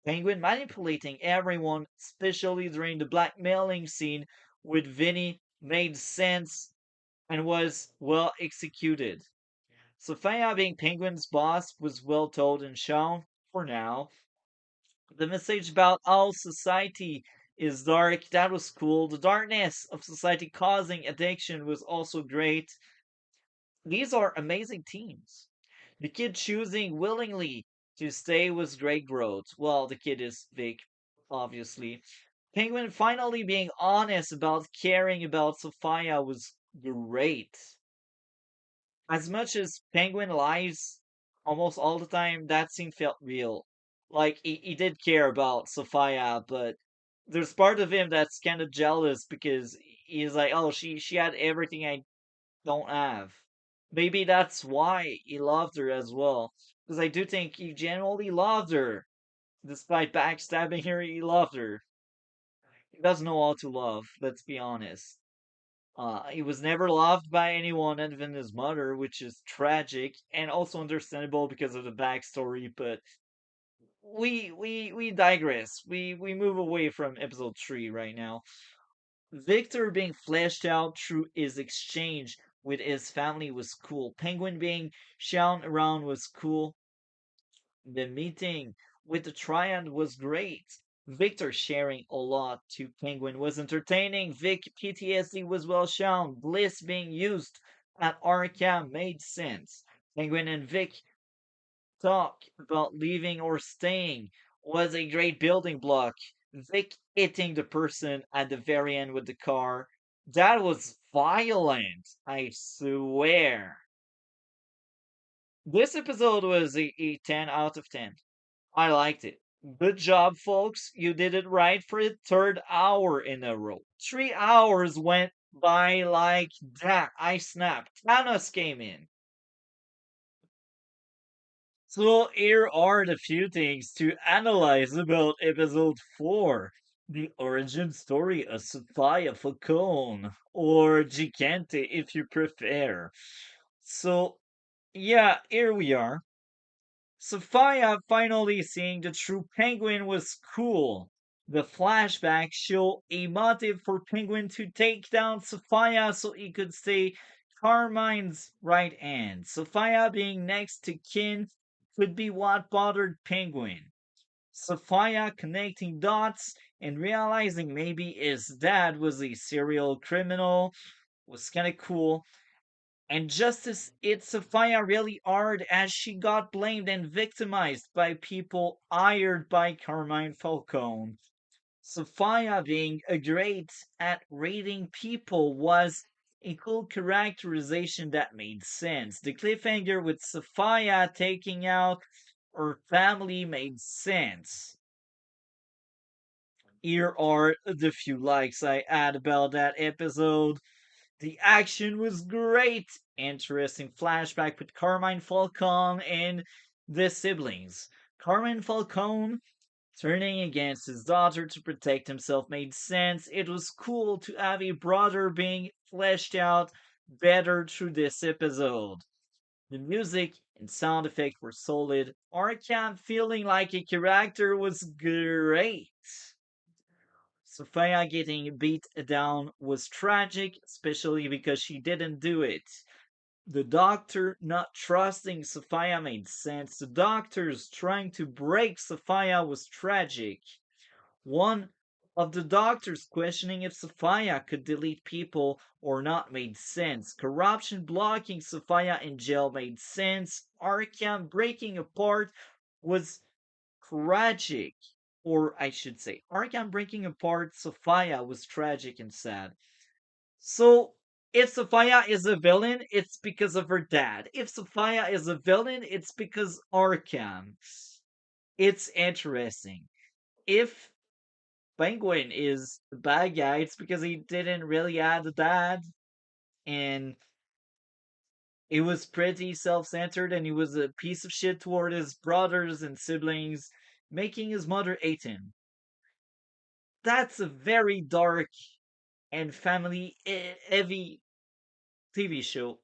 Penguin manipulating everyone, especially during the blackmailing scene with Vinny, made sense and was well executed. Sophia being Penguin's boss was well told and shown for now. The message about how society is dark, that was cool. The darkness of society causing addiction was also great. These are amazing teams. The kid choosing willingly to stay was great growth. Well, the kid is Vic, obviously. Penguin finally being honest about caring about Sophia was great. As much as Penguin lies almost all the time, that scene felt real. Like he did care about Sophia, but there's part of him that's kind of jealous because he's like, oh, she had everything I don't have. Maybe that's why he loved her as well. Because I do think he genuinely loved her. Despite backstabbing her, he loved her. He doesn't know how to love, let's be honest. He was never loved by anyone other than his mother, which is tragic and also understandable because of the backstory. But we digress. We move away from episode 3 right now. Victor being fleshed out through his exchange with his family was cool. Penguin being shown around was cool. The meeting with the Triad was great. Victor sharing a lot to Penguin was entertaining. Vic PTSD was well shown. Bliss being used at Arkham made sense. Penguin and Vic talk about leaving or staying was a great building block. Vic hitting the person at the very end with the car. That was violent, I swear. This episode was a 10 out of 10. I liked it. Good job, folks. You did it right for the third hour in a row. 3 hours went by like that. I snapped. Thanos came in. So here are the few things to analyze about episode 4. The origin story of Sophia Falcone, or Gigante if you prefer. So, yeah, here we are. Sophia finally seeing the true Penguin was cool. The flashback show a motive for Penguin to take down Sophia so he could stay Carmine's right hand. Sophia being next to kin could be what bothered Penguin. Sophia connecting dots and realizing maybe his dad was a serial criminal was kind of cool. And justice hit Sophia really hard as she got blamed and victimized by people hired by Carmine Falcone. Sophia being a great at reading people was a cool characterization that made sense. The cliffhanger with Sophia taking out her family made sense. Here are the few likes I had about that episode. The action was great. Interesting flashback with Carmine Falcone and the siblings. Carmine Falcone turning against his daughter to protect himself made sense. It was cool to have a brother being fleshed out better through this episode. The music and sound effects were solid. Arkham feeling like a character was great. Sophia getting beat down was tragic, especially because she didn't do it. The doctor not trusting Sophia made sense. The doctors trying to break Sophia was tragic. One of the doctors questioning if Sophia could delete people or not made sense. Corruption blocking Sophia in jail made sense. Arkham breaking apart was tragic. Or I should say, Arkham breaking apart Sophia was tragic and sad. So, if Sophia is a villain, it's because of her dad. If Sophia is a villain, it's because Arkham. It's interesting. If Penguin is the bad guy, it's because he didn't really have a dad, and he was pretty self-centered, and he was a piece of shit toward his brothers and siblings, making his mother hate him. That's a very dark and family heavy TV show,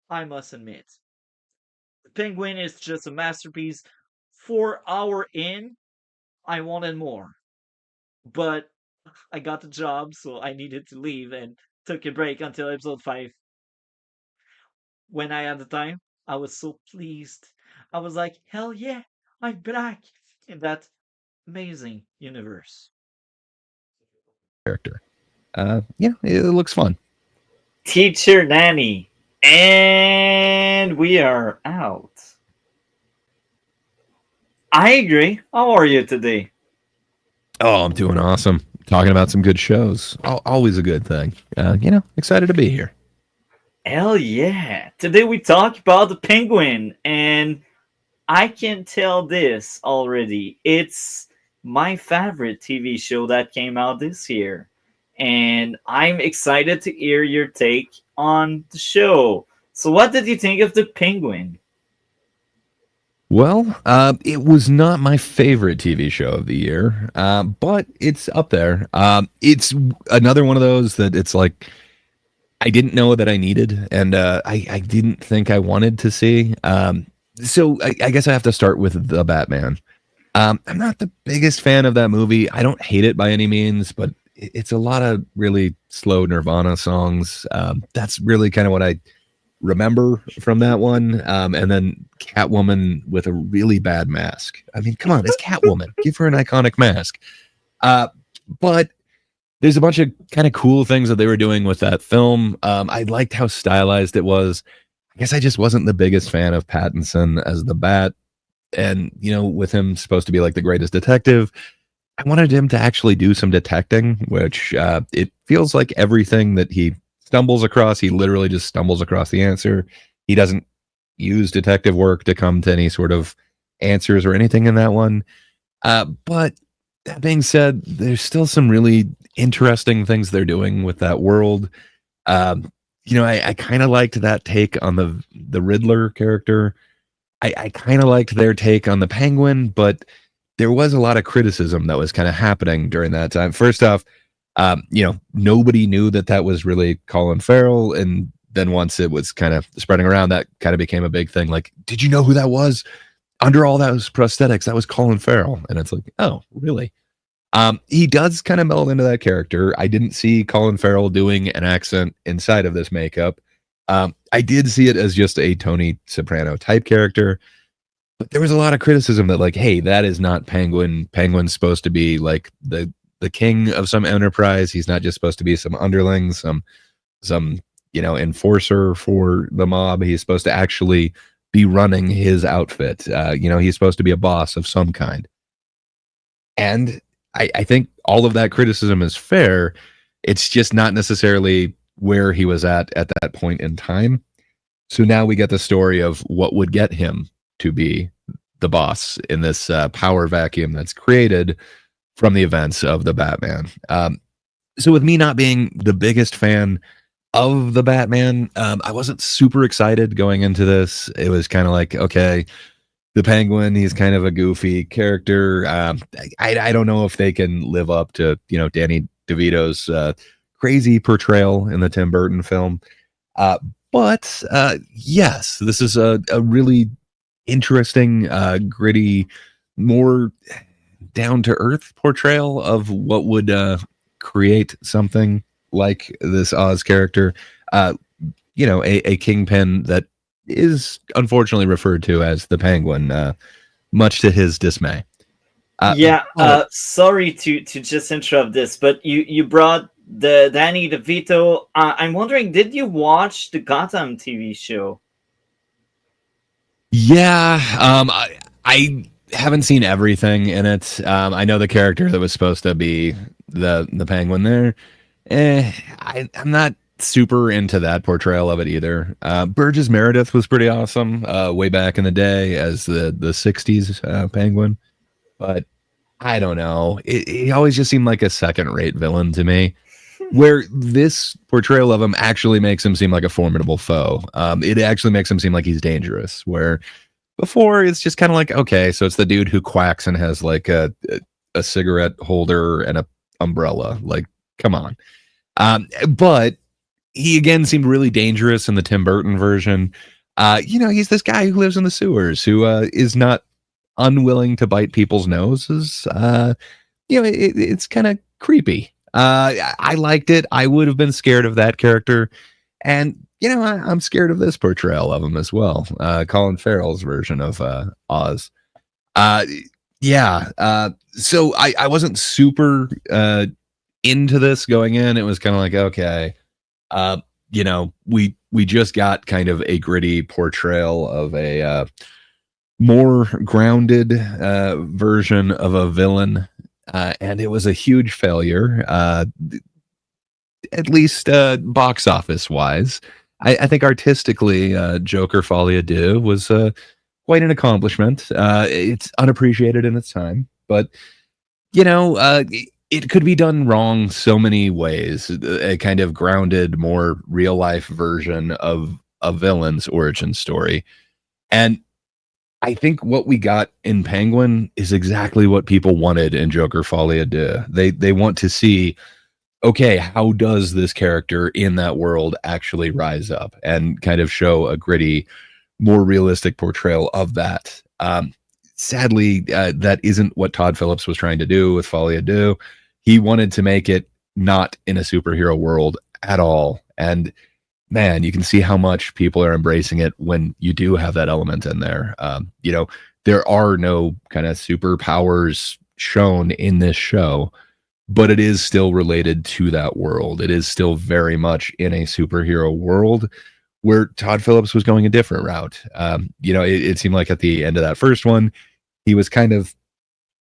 I must admit. Penguin is just a masterpiece. 4 hour in, I wanted more. But I got the job, so I needed to leave and took a break until episode 5. When I had the time, I was so pleased. I was like, hell yeah, I'm back in that amazing universe. Character. Yeah, it looks fun. Teacher Nanny. And we are out. I agree. How are you today? Oh, I'm doing awesome. Talking about some good shows. Always a good thing. Excited to be here. Hell yeah. Today we talk about the penguin, and I can tell this already. It's my favorite TV show that came out this year. And I'm excited to hear your take on the show. So what did you think of the Penguin? Well, it was not my favorite TV show of the year, but it's up there. It's another one of those that it's like I didn't know that I needed, and I didn't think I wanted to see. So I guess I have to start with the Batman. I'm not the biggest fan of that movie. I don't hate it by any means, but it's a lot of really slow Nirvana songs. That's really kind of what I remember from that one. And then Catwoman with a really bad mask. I mean, come on, it's Catwoman. Give her an iconic mask. Uh, but there's a bunch of kind of cool things that they were doing with that film. I liked how stylized it was. I guess I just wasn't the biggest fan of Pattinson as the Bat. And, with him supposed to be like the greatest detective, I wanted him to actually do some detecting, which it feels like everything that he stumbles across, he literally just stumbles across the answer. He doesn't use detective work to come to any sort of answers or anything in that one. But that being said, there's still some really interesting things they're doing with that world. I kind of liked that take on the Riddler character. I kind of liked their take on the Penguin, but there was a lot of criticism that was kind of happening during that time. First off, nobody knew that was really Colin Farrell, and then once it was kind of spreading around, that kind of became a big thing. Like, did you know who that was? Under all those prosthetics, that was Colin Farrell, and it's like, oh, really? He does kind of meld into that character. I didn't see Colin Farrell doing an accent inside of this makeup. I did see it as just a Tony Soprano type character, but there was a lot of criticism that like, hey, that is not Penguin. Penguin's supposed to be like the king of some enterprise. He's not just supposed to be some underling, some enforcer for the mob. He's supposed to actually be running his outfit. He's supposed to be a boss of some kind. And I think all of that criticism is fair. It's just not necessarily where he was at that point in time. So now we get the story of what would get him to be the boss in this power vacuum that's created from the events of the Batman. So with me not being the biggest fan of the Batman, I wasn't super excited going into this. It was kind of like, okay, the Penguin, he's kind of a goofy character. I don't know if they can live up to, Danny DeVito's crazy portrayal in the Tim Burton film. But yes, this is a really interesting, gritty, more down to earth portrayal of what would create something like this Oz character. A kingpin that is unfortunately referred to as the Penguin, much to his dismay. Yeah, sorry to just interrupt this, but you brought the Danny DeVito. I'm wondering, did you watch the Gotham TV show? Yeah, I haven't seen everything in it. I know the character that was supposed to be the Penguin there. I'm not super into that portrayal of it either. Burgess Meredith was pretty awesome way back in the day as the '60s Penguin, but I don't know. He always just seemed like a second-rate villain to me. Where this portrayal of him actually makes him seem like a formidable foe. It actually makes him seem like he's dangerous. Where before it's just kind of like, okay, so it's the dude who quacks and has like a cigarette holder and a umbrella. Like, come on. But he again seemed really dangerous in the Tim Burton version. He's this guy who lives in the sewers who is not unwilling to bite people's noses. It's kind of creepy. I liked it. I would have been scared of that character. And, I'm scared of this portrayal of him as well. Colin Farrell's version of Oz. So I wasn't super into this going in. It was kind of like, okay, we just got kind of a gritty portrayal of a more grounded version of a villain. And it was a huge failure, at least box office wise. I think artistically, Joker Folie à Deux was quite an accomplishment. It's unappreciated in its time, but it could be done wrong so many ways. A kind of grounded, more real life version of a villain's origin story. And I think what we got in Penguin is exactly what people wanted in Joker Folie à Deux. They want to see, okay, how does this character in that world actually rise up and kind of show a gritty, more realistic portrayal of that. Sadly, that isn't what Todd Phillips was trying to do with Folie à Deux. He wanted to make it not in a superhero world at all. And man, you can see how much people are embracing it when you do have that element in there. There are no kind of superpowers shown in this show, but it is still related to that world. It is still very much in a superhero world where Todd Phillips was going a different route. It seemed like at the end of that first one, he was kind of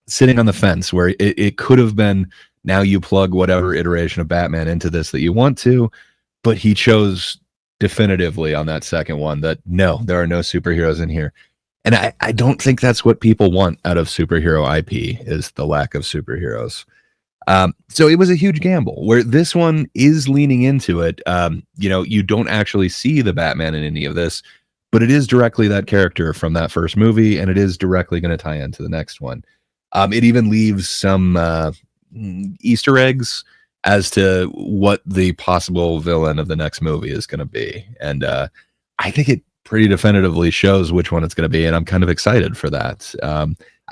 sitting on the fence where it could have been, now you plug whatever iteration of Batman into this that you want to, but he chose definitively on that second one that no, there are no superheroes in here. And I don't think that's what people want out of superhero IP, is the lack of superheroes. So it was a huge gamble, where this one is leaning into it. You don't actually see the Batman in any of this, but it is directly that character from that first movie, and it is directly going to tie into the next one. It even leaves some Easter eggs as to what the possible villain of the next movie is going to be. And I think it pretty definitively shows which one it's going to be, and I'm kind of excited for that.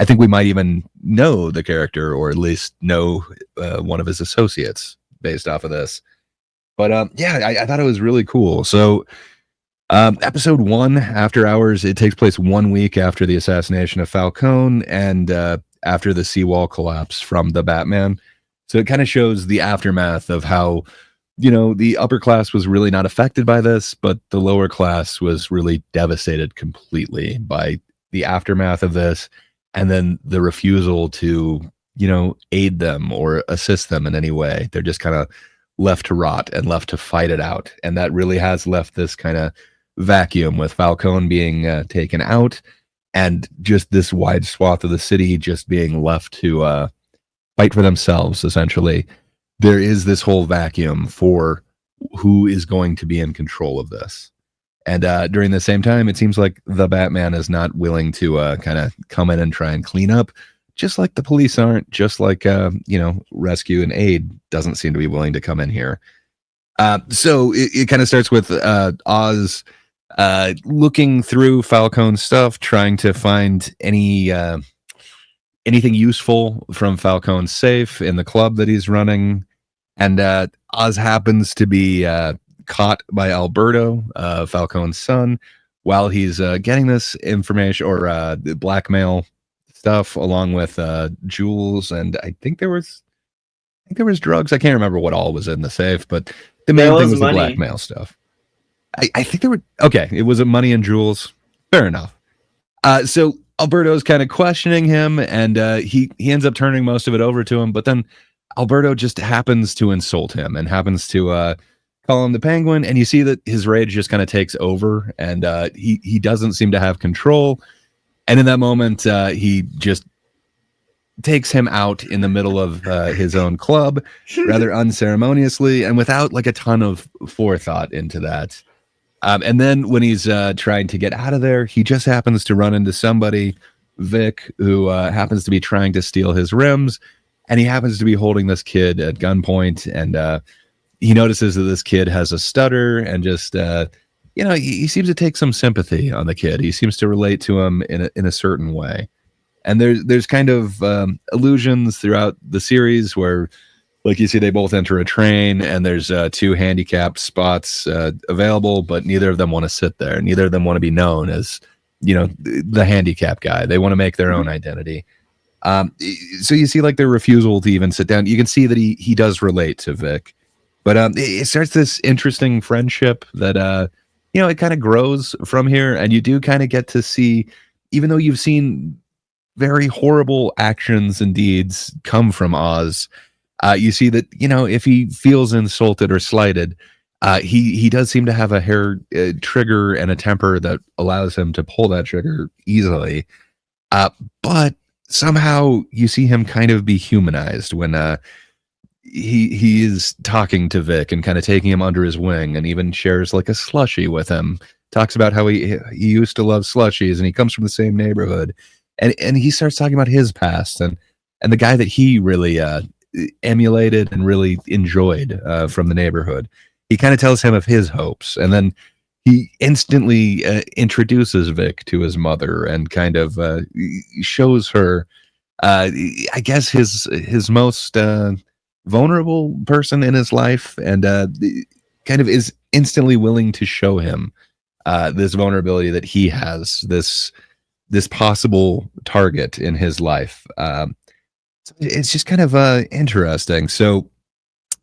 I think we might even know the character, or at least know one of his associates based off of this. But I thought it was really cool. So episode 1, After Hours, it takes place 1 week after the assassination of Falcone and after the seawall collapse from the Batman. So it kind of shows the aftermath of how, the upper class was really not affected by this, but the lower class was really devastated completely by the aftermath of this. And then the refusal to, aid them or assist them in any way. They're just kind of left to rot and left to fight it out. And that really has left this kind of vacuum with Falcone being taken out, and just this wide swath of the city just being left to fight for themselves, essentially. There is this whole vacuum for who is going to be in control of this. And during the same time, it seems like the Batman is not willing to kind of come in and try and clean up, just like the police aren't, just like, rescue and aid doesn't seem to be willing to come in here. So it kind of starts with Oz looking through Falcone's stuff, trying to find anything useful from Falcone's safe in the club that he's running. And Oz happens to be caught by Alberto, Falcone's son, while he's getting this information or blackmail stuff, along with jewels, and I think there was drugs. I can't remember what all was in the safe, but the main thing was the blackmail stuff. I think there were, okay, it was money and jewels. Fair enough. So Alberto's kind of questioning him, and he ends up turning most of it over to him, but then Alberto just happens to insult him and happens to call him the Penguin, and you see that his rage just kind of takes over, and he doesn't seem to have control. And in that moment, he just takes him out in the middle of his own club, rather unceremoniously, and without like a ton of forethought into that. And then when he's trying to get out of there, he just happens to run into somebody, Vic, who happens to be trying to steal his rims, and he happens to be holding this kid at gunpoint, and he notices that this kid has a stutter, and just he seems to take some sympathy on the kid. He seems to relate to him in a certain way. And there's kind of allusions throughout the series where, like, you see they both enter a train, and there's 2 handicapped spots available, but neither of them want to sit there. Neither of them want to be known as, the handicap guy. They want to make their own identity. So you see, like, their refusal to even sit down. You can see that he does relate to Vic. But it starts this interesting friendship that, it kind of grows from here. And you do kind of get to see, even though you've seen very horrible actions and deeds come from Oz, you see that, if he feels insulted or slighted, he does seem to have a hair trigger and a temper that allows him to pull that trigger easily. But somehow you see him kind of be humanized when he is talking to Vic and kind of taking him under his wing, and even shares like a slushie with him talks about how he used to love slushies and he comes from the same neighborhood, and he starts talking about his past and the guy that he really emulated and really enjoyed from the neighborhood. He kind of tells him of his hopes, and then he instantly introduces Vic to his mother and kind of shows her, I guess, his most vulnerable person in his life, and kind of is instantly willing to show him this vulnerability that he has, this possible target in his life. It's just kind of interesting. So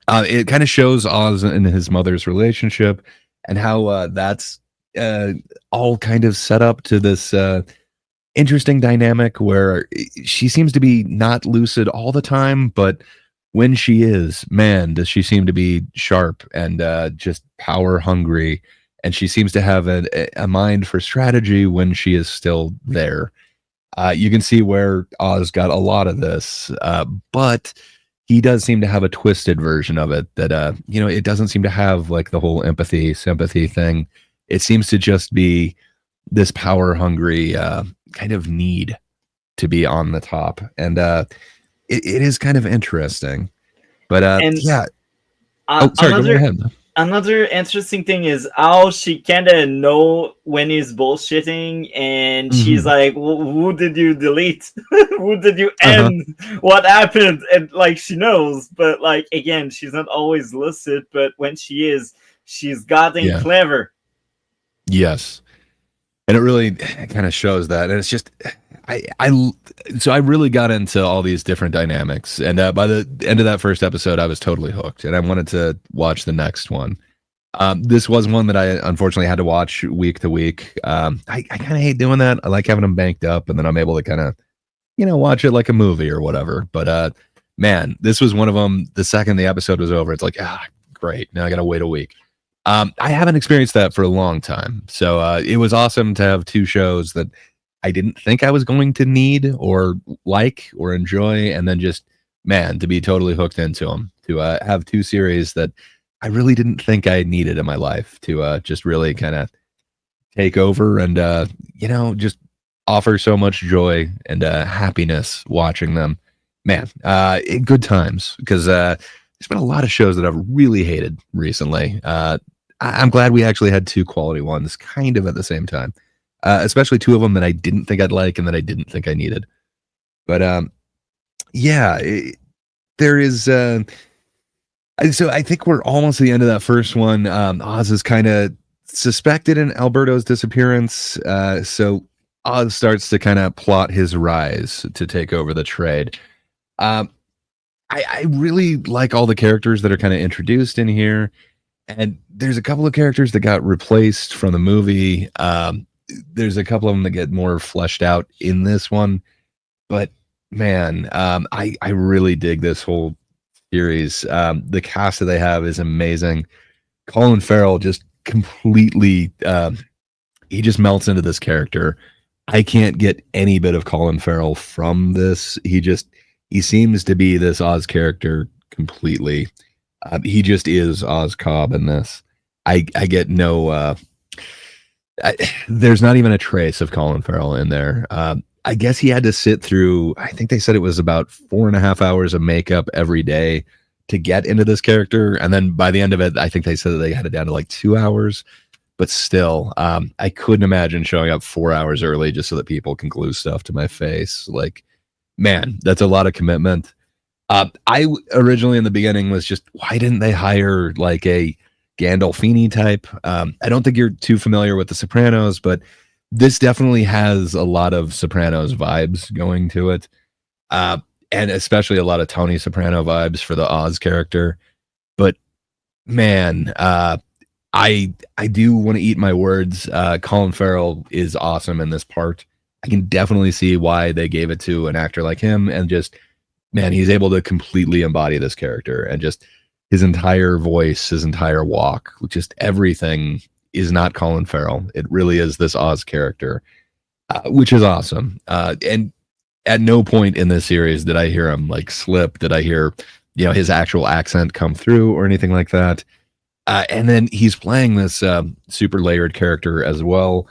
it kind of shows Oz and his mother's relationship and how that's uh, all kind of set up to this interesting dynamic where she seems to be not lucid all the time, but when she is, man, does she seem to be sharp and just power hungry. And she seems to have a mind for strategy when she is still there. You can see where Oz got a lot of this, but he does seem to have a twisted version of it that, it doesn't seem to have like the whole empathy, sympathy thing. It seems to just be this power hungry kind of need to be on the top. And it is kind of interesting. But And yeah. uh, Oh, sorry, go right another ahead. another interesting thing is how she kind of know when he's bullshitting, and she's Mhm. like, Who did you delete? Who did you Uh-huh. end? What happened?" And like she knows, but like again, she's not always lucid. But when she is, she's goddamn Yeah. clever. Yes. And it really kind of shows that. And it's just, I so I really got into all these different dynamics. And by the end of that first episode, I was totally hooked and I wanted to watch the next one. This was one that I unfortunately had to watch week to week. I kind of hate doing that. I like having them banked up and then I'm able to kind of, watch it like a movie or whatever. But man, this was one of them. The second the episode was over, it's like, great. Now I got to wait a week. I haven't experienced that for a long time. So it was awesome to have two shows that I didn't think I was going to need or like or enjoy. And then just, man, to be totally hooked into them, to have two series that I really didn't think I needed in my life to just really kind of take over and, just offer so much joy and happiness watching them. Man, good times because there's been a lot of shows that I've really hated recently. I'm glad we actually had two quality ones kind of at the same time, especially two of them that I didn't think I'd like and that I didn't think I needed. But yeah, there is. So I think we're almost at the end of that first one. Oz is kind of suspected in Alberto's disappearance. So Oz starts to kind of plot his rise to take over the trade. Um, I really like all the characters that are kind of introduced in here. And there's a couple of characters that got replaced from the movie. There's a couple of them that get more fleshed out in this one. But man, I really dig this whole series. The cast that they have is amazing. Colin Farrell just completely he just melts into this character. I can't get any bit of Colin Farrell from this. He seems to be this Oz character completely. He just is Oz Cobb in this. I get no. There's not even a trace of Colin Farrell in there. I guess he had to sit through. I think they said it was about 4.5 hours of makeup every day to get into this character, and then by the end of it, I think they said that they had it down to like 2 hours. But still, I couldn't imagine showing up 4 hours early just so that people can glue stuff to my face. Like, man, that's a lot of commitment. I originally in the beginning was just, why didn't they hire like a Gandolfini type? I don't think you're too familiar with The Sopranos, but this definitely has a lot of Sopranos vibes going to it, and especially a lot of Tony Soprano vibes for the Oz character. But man, I do want to eat my words. Colin Farrell is awesome in this part. I can definitely see why they gave it to an actor like him, and just, man, he's able to completely embody this character and just his entire voice, his entire walk, just everything is not Colin Farrell. It really is this Oz character, which is awesome. And at no point in this series did I hear him like slip. Did I hear, his actual accent come through or anything like that? And then he's playing this super layered character as well,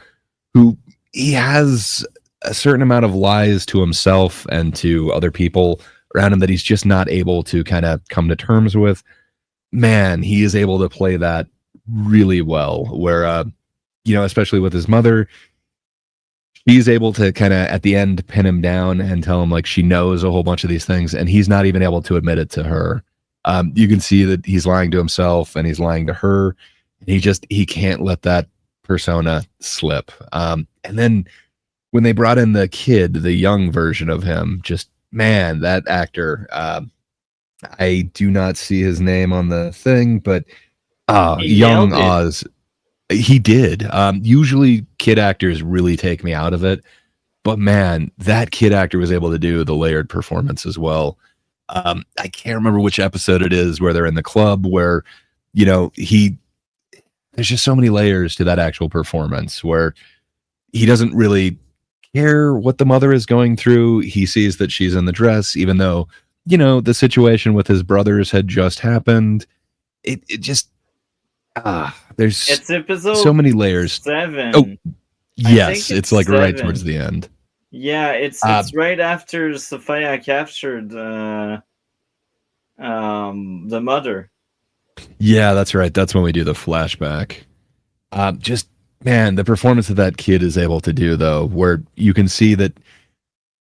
who he has a certain amount of lies to himself and to other people around him that he's just not able to kind of come to terms with. Man, he is able to play that really well. Where, especially with his mother, she's able to kind of at the end pin him down and tell him like she knows a whole bunch of these things, and he's not even able to admit it to her. You can see that he's lying to himself and he's lying to her. And he can't let that persona slip. And then when they brought in the kid, the young version of him, just man, that actor. I do not see his name on the thing, but He young nailed it. Oz, he did. Usually, kid actors really take me out of it, but man, that kid actor was able to do the layered performance as well. I can't remember which episode it is where they're in the club where, he there's just so many layers to that actual performance where he doesn't really care what the mother is going through. He sees that she's in the dress, even though, the situation with his brothers had just happened. It just, there's It's episode so many layers. 7. Oh, I think yes, it's it's like right towards 7. the end. Yeah, it's right after Sophia captured the mother. Yeah, that's right. That's when we do the flashback. Just man, the performance that that kid is able to do, though, where you can see that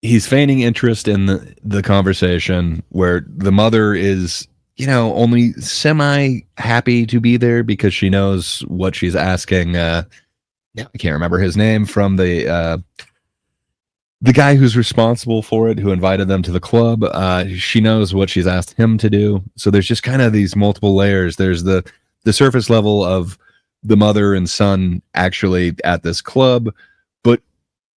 he's feigning interest in the conversation, where the mother is, only semi happy to be there because she knows what she's asking. Yeah, I can't remember his name from the guy who's responsible for it, who invited them to the club. She knows what she's asked him to do. So there's just kind of these multiple layers. There's the surface level of the mother and son actually at this club, but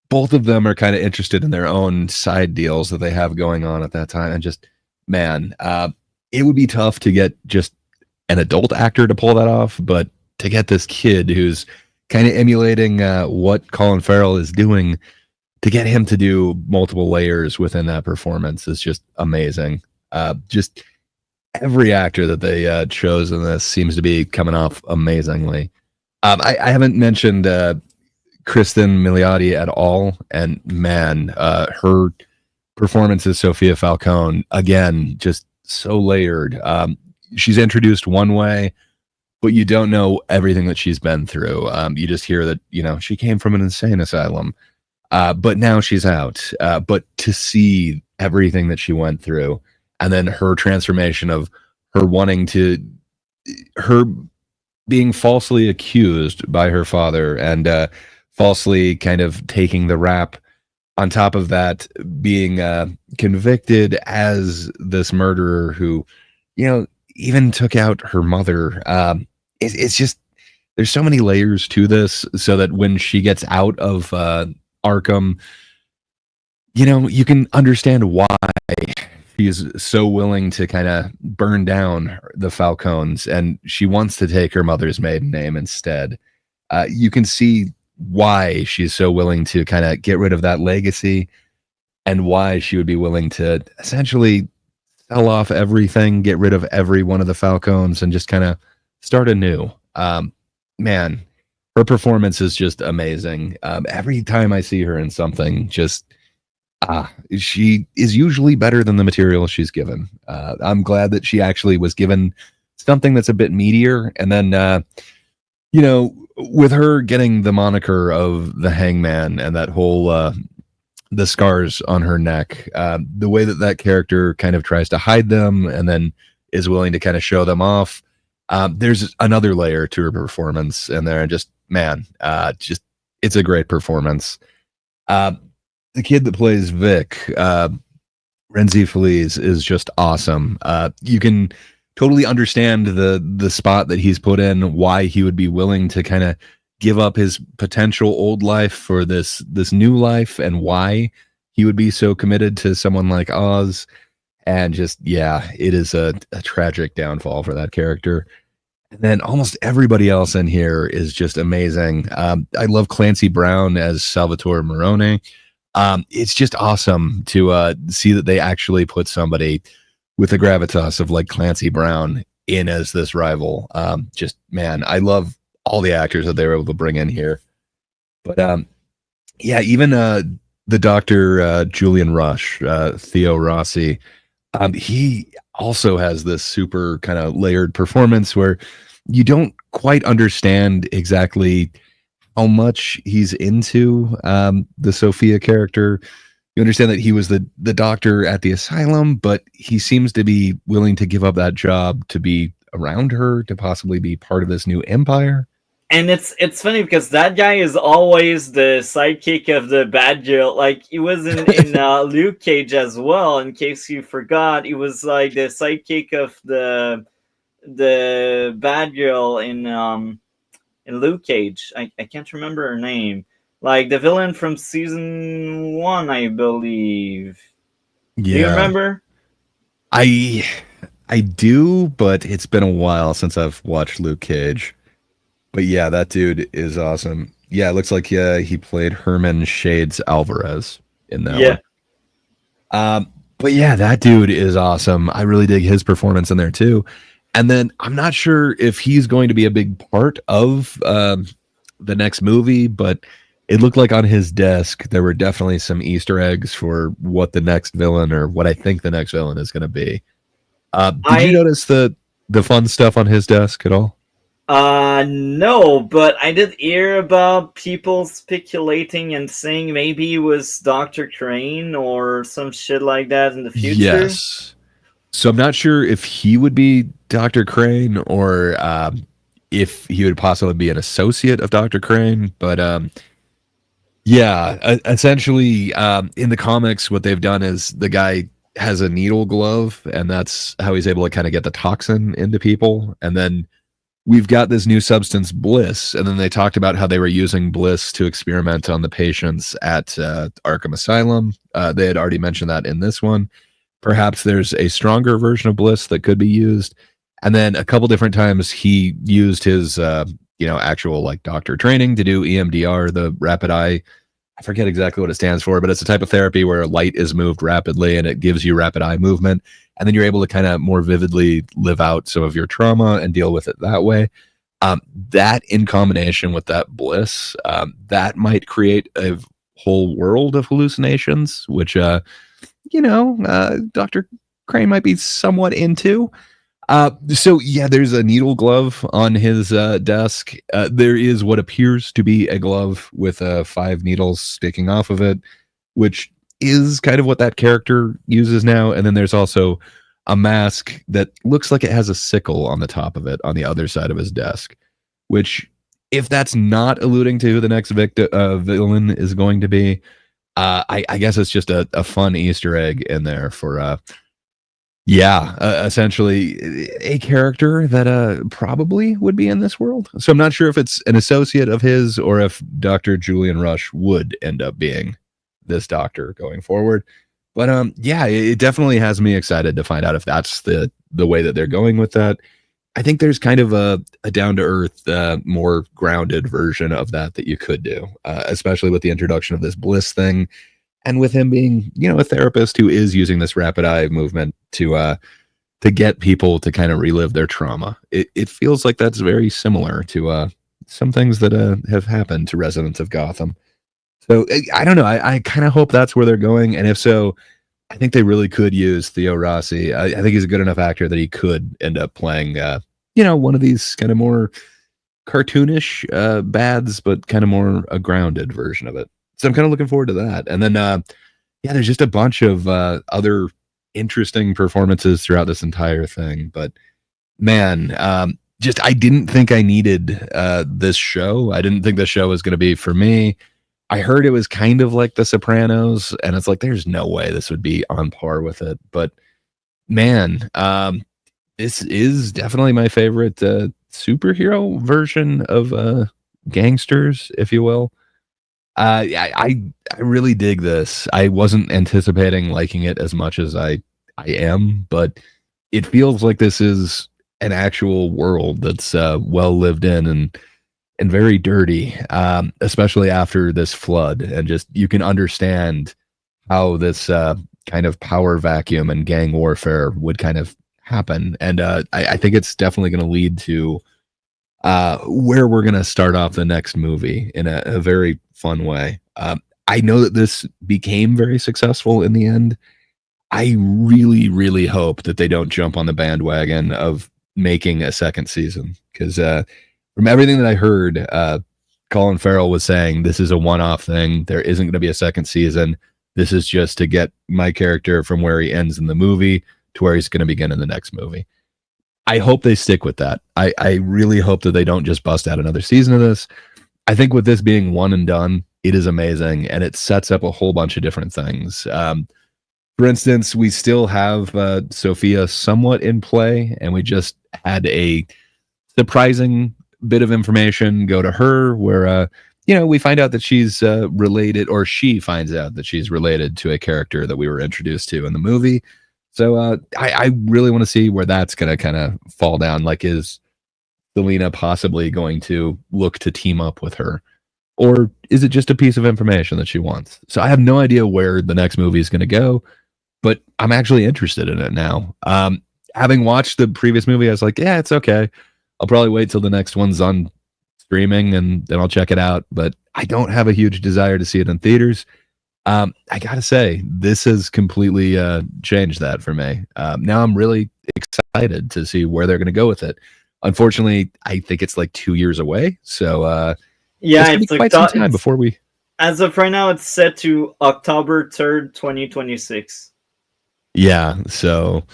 both of them are kind of interested in their own side deals that they have going on at that time. And just, man, it would be tough to get just an adult actor to pull that off, but to get this kid who's kind of emulating what Colin Farrell is doing, to get him to do multiple layers within that performance is just amazing. Just every actor that they chose in this seems to be coming off amazingly. I haven't mentioned Kristen Milioti at all, and man, her performance as Sophia Falcone, again, just so layered. She's introduced one way, but you don't know everything that she's been through. You just hear that, she came from an insane asylum. But now she's out. But to see everything that she went through, and then her transformation of her being falsely accused by her father and falsely kind of taking the rap, on top of that, being convicted as this murderer who, even took out her mother. It's just, there's so many layers to this, so that when she gets out of Arkham, you can understand why she's so willing to kind of burn down the Falcones, and she wants to take her mother's maiden name instead. You can see why she's so willing to kind of get rid of that legacy, and why she would be willing to essentially sell off everything, get rid of every one of the Falcones, and just kind of start anew. Man, her performance is just amazing. Every time I see her in something, she is usually better than the material she's given. I'm glad that she actually was given something that's a bit meatier. And then, with her getting the moniker of the Hangman and that whole, the scars on her neck, the way that that character kind of tries to hide them and then is willing to kind of show them off. There's another layer to her performance in there. Just, man, it's a great performance. The kid that plays Vic, Renzi Feliz, is just awesome. You can totally understand the spot that he's put in, why he would be willing to kind of give up his potential old life for this new life, and why he would be so committed to someone like Oz. And just, yeah, it is a tragic downfall for that character. And then almost everybody else in here is just amazing. I love Clancy Brown as Salvatore Morone. It's just awesome to see that they actually put somebody with the gravitas of like Clancy Brown in as this rival. Just man, I love all the actors that they were able to bring in here. But yeah, even the Doctor Julian Rush, Theo Rossi, he also has this super kind of layered performance where you don't quite understand exactly how much he's into the Sophia character. You understand that he was the doctor at the asylum, but he seems to be willing to give up that job to be around her, to possibly be part of this new empire. And it's funny because that guy is always the sidekick of the bad girl. Like he was in Luke Cage as well. In case you forgot, he was like the sidekick of the bad girl in Luke Cage. I can't remember her name. Like the villain from season 1, I believe. Do you Yeah, remember? I I do, but it's been a while since I've watched Luke Cage. But yeah, that dude is awesome. Yeah, it looks like he played Herman Shades Alvarez in that Yeah. one. But yeah, that dude is awesome. I really dig his performance in there too. And then I'm not sure if he's going to be a big part of the next movie, but it looked like on his desk there were definitely some Easter eggs for what the next villain or what I think the next villain is going to be. Did you I notice the fun stuff on his desk at all? no, but I did hear about people speculating and saying maybe it was Dr. Crane or some shit like that in the future. Yes. So I'm not sure if he would be Dr. Crane or if he would possibly be an associate of Dr. Crane. But yeah, essentially, in the comics, what they've done is the guy has a needle glove, and that's how he's able to kind of get the toxin into people. And then we've got this new substance, Bliss. And then they talked about how they were using Bliss to experiment on the patients at Arkham Asylum. They had already mentioned that in this one. Perhaps there's a stronger version of Bliss that could be used. And then a couple different times he used his actual like doctor training to do EMDR, the rapid eye. I forget exactly what it stands for, but it's a type of therapy where light is moved rapidly and it gives you rapid eye movement. And then you're able to kind of more vividly live out some of your trauma and deal with it that way. That in combination with that bliss, that might create a whole world of hallucinations, which Dr. Crane might be somewhat into. So yeah, there's a needle glove on his desk. There is what appears to be a glove with 5 needles sticking off of it, which is kind of what that character uses now. And then there's also a mask that looks like it has a sickle on the top of it on the other side of his desk, which if that's not alluding to who the next villain is going to be, I guess it's just a fun Easter egg in there for essentially a character that probably would be in this world. So I'm not sure if it's an associate of his or if Dr. Julian Rush would end up being this doctor going forward. But yeah, it definitely has me excited to find out if that's the way that they're going with that. I think there's kind of a down to earth, more grounded version of that you could do, especially with the introduction of this bliss thing and with him being, a therapist who is using this rapid eye movement to get people to kind of relive their trauma. It feels like that's very similar to some things that have happened to residents of Gotham. So I don't know. I kind of hope that's where they're going, and if so, I think they really could use Theo Rossi. I think he's a good enough actor that he could end up playing, one of these kind of more cartoonish bads, but kind of more a grounded version of it. So I'm kind of looking forward to that. And then, there's just a bunch of other interesting performances throughout this entire thing. But man, just I didn't think I needed this show. I didn't think the show was going to be for me. I heard it was kind of like The Sopranos, and it's like there's no way this would be on par with it. But man, this is definitely my favorite superhero version of gangsters, if you will. I really dig this. I wasn't anticipating liking it as much as I am, but it feels like this is an actual world that's well lived in and very dirty, especially after this flood. And just you can understand how this kind of power vacuum and gang warfare would kind of happen. And I think it's definitely going to lead to where we're going to start off the next movie in a very fun way. I know that this became very successful in the end. I really, really hope that they don't jump on the bandwagon of making a second season because from everything that I heard, Colin Farrell was saying this is a one-off thing. There isn't going to be a second season. This is just to get my character from where he ends in the movie to where he's going to begin in the next movie. I hope they stick with that. I really hope that they don't just bust out another season of this. I think with this being one and done, it is amazing and it sets up a whole bunch of different things. For instance, we still have Sophia somewhat in play, and we just had a surprising bit of information go to her where, we find out that she's related, or she finds out that she's related to a character that we were introduced to in the movie. So I really want to see where that's going to kind of fall down. Like, is Selena possibly going to look to team up with her? Or is it just a piece of information that she wants? So I have no idea where the next movie is going to go, but I'm actually interested in it now. Having watched the previous movie, I was like, yeah, it's okay. I'll probably wait till the next one's on streaming and then I'll check it out. But I don't have a huge desire to see it in theaters. I gotta say, this has completely changed that for me. Now I'm really excited to see where they're going to go with it. Unfortunately, I think it's like 2 years away, so Yeah, it's going to be quite some time before we. As of right now, it's set to October 3rd, 2026. Yeah, so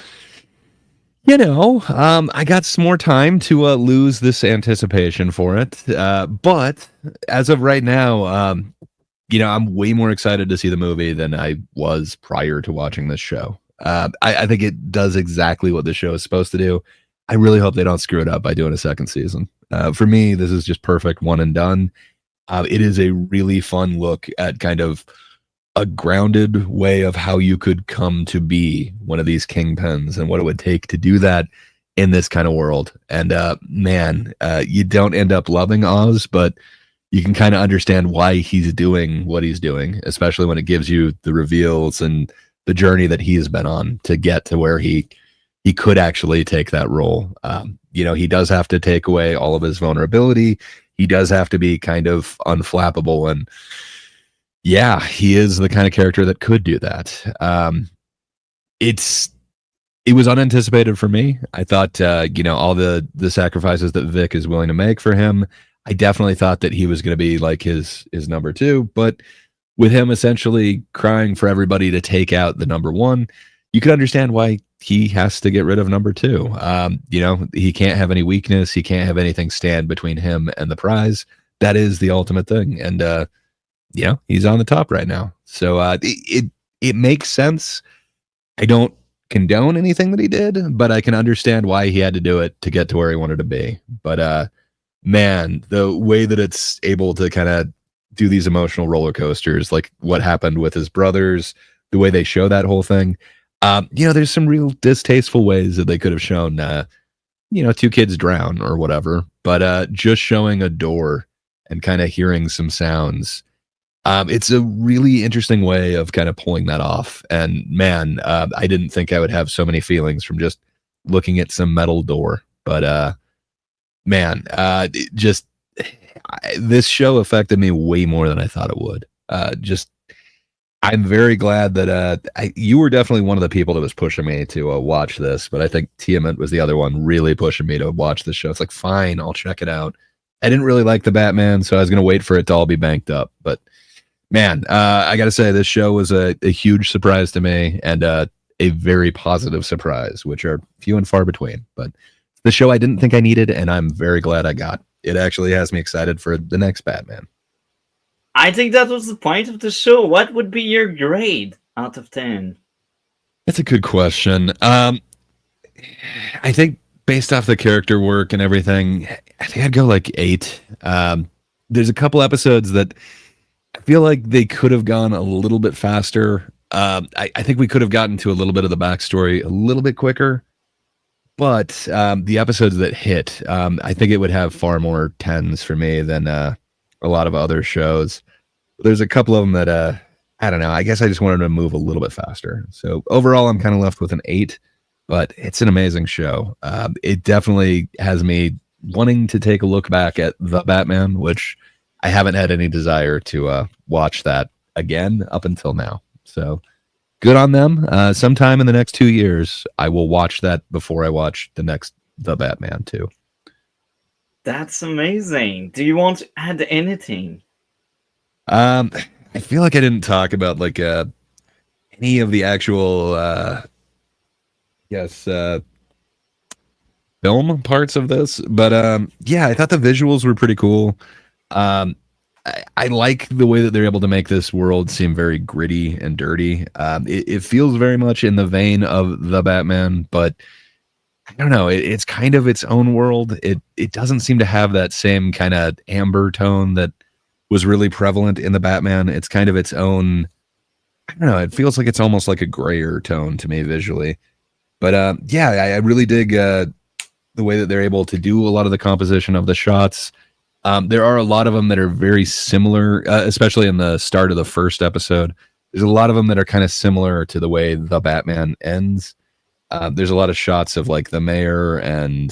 I got some more time to lose this anticipation for it. But as of right now, I'm way more excited to see the movie than I was prior to watching this show. I think it does exactly what the show is supposed to do. I really hope they don't screw it up by doing a second season. For me, this is just perfect one and done. It is a really fun look at kind of a grounded way of how you could come to be one of these kingpins and what it would take to do that in this kind of world. And you don't end up loving Oz, but you can kind of understand why he's doing what he's doing, especially when it gives you the reveals and the journey that he's been on to get to where he could actually take that role. He does have to take away all of his vulnerability. He does have to be kind of unflappable. And yeah, he is the kind of character that could do that. It was unanticipated for me. I thought, all the sacrifices that Vic is willing to make for him, I definitely thought that he was going to be like his number two, but with him essentially crying for everybody to take out the number one, you could understand why he has to get rid of number two. He can't have any weakness. He can't have anything stand between him and the prize. That is the ultimate thing. And, he's on the top right now. So it makes sense. I don't condone anything that he did, but I can understand why he had to do it to get to where he wanted to be. But man, the way that it's able to kind of do these emotional roller coasters, like what happened with his brothers, the way they show that whole thing. There's some real distasteful ways that they could have shown, two kids drown or whatever, but just showing a door and kind of hearing some sounds. It's a really interesting way of kind of pulling that off. And man, I didn't think I would have so many feelings from just looking at some metal door, but this show affected me way more than I thought it would. I'm very glad that you were definitely one of the people that was pushing me to watch this, but I think Tiamat was the other one really pushing me to watch the show. It's like, fine, I'll check it out. I didn't really like the Batman, so I was going to wait for it to all be banked up. But man, I got to say, this show was a huge surprise to me and a very positive surprise, which are few and far between. But the show I didn't think I needed, and I'm very glad I got. It actually has me excited for the next Batman. I think that was the point of the show. What would be your grade out of 10? That's a good question. I think based off the character work and everything, I think I'd go like 8. There's a couple episodes that I feel like they could have gone a little bit faster. I think we could have gotten to a little bit of the backstory a little bit quicker. But the episodes that hit, I think it would have far more 10s for me than a lot of other shows. There's a couple of them that, I don't know. I guess I just wanted to move a little bit faster. So overall, I'm kind of left with an 8. but it's an amazing show. It definitely has me wanting to take a look back at the Batman, which I haven't had any desire to watch that again up until now. So good on them. Sometime in the next 2 years, I will watch that before I watch the next The Batman too. That's amazing. Do you want to add anything? Um, I feel like I didn't talk about like any of the actual yes film parts of this, but yeah, I thought the visuals were pretty cool. I like the way that they're able to make this world seem very gritty and dirty. It feels very much in the vein of the Batman, but I don't know. It's kind of its own world. It doesn't seem to have that same kind of amber tone that was really prevalent in the Batman. It's kind of its own. I don't know. It feels like it's almost like a grayer tone to me visually. But yeah, I really dig the way that they're able to do a lot of the composition of the shots. There are a lot of them that are very similar, especially in the start of the first episode. There's a lot of them that are kind of similar to the way the Batman ends. There's a lot of shots of like the mayor, and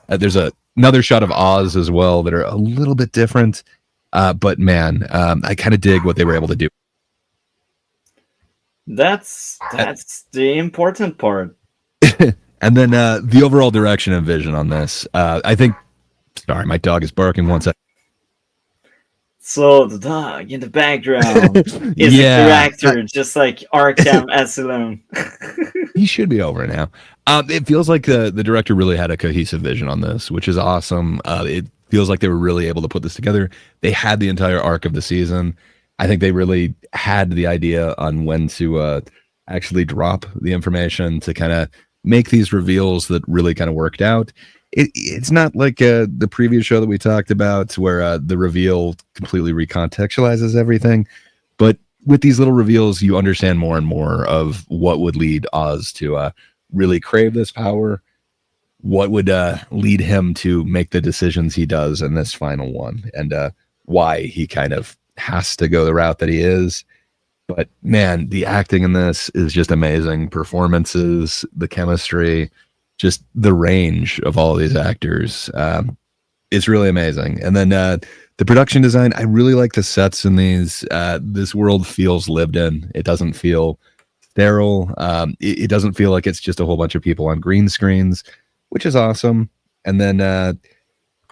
there's another shot of Oz as well that are a little bit different. But man, I kind of dig what they were able to do. That's the important part. And then the overall direction and vision on this, I think. Sorry, my dog is barking. One second. So the dog in the background is a Yeah, character, just like Arkham Asylum. he should be over now. It feels like the director really had a cohesive vision on this, which is awesome. It feels like they were really able to put this together. They had the entire arc of the season. I think they really had the idea on when to actually drop the information to kind of make these reveals that really kind of worked out. It's not like the previous show that we talked about where the reveal completely recontextualizes everything, but with these little reveals, you understand more and more of what would lead Oz to really crave this power, what would lead him to make the decisions he does in this final one, and why he kind of has to go the route that he is. But man, the acting in this is just amazing. Performances, the chemistry, just the range of all of these actors. It's really amazing. And then the production design, I really like the sets in these. This world feels lived in. It doesn't feel sterile. It doesn't feel like it's just a whole bunch of people on green screens, which is awesome. And then,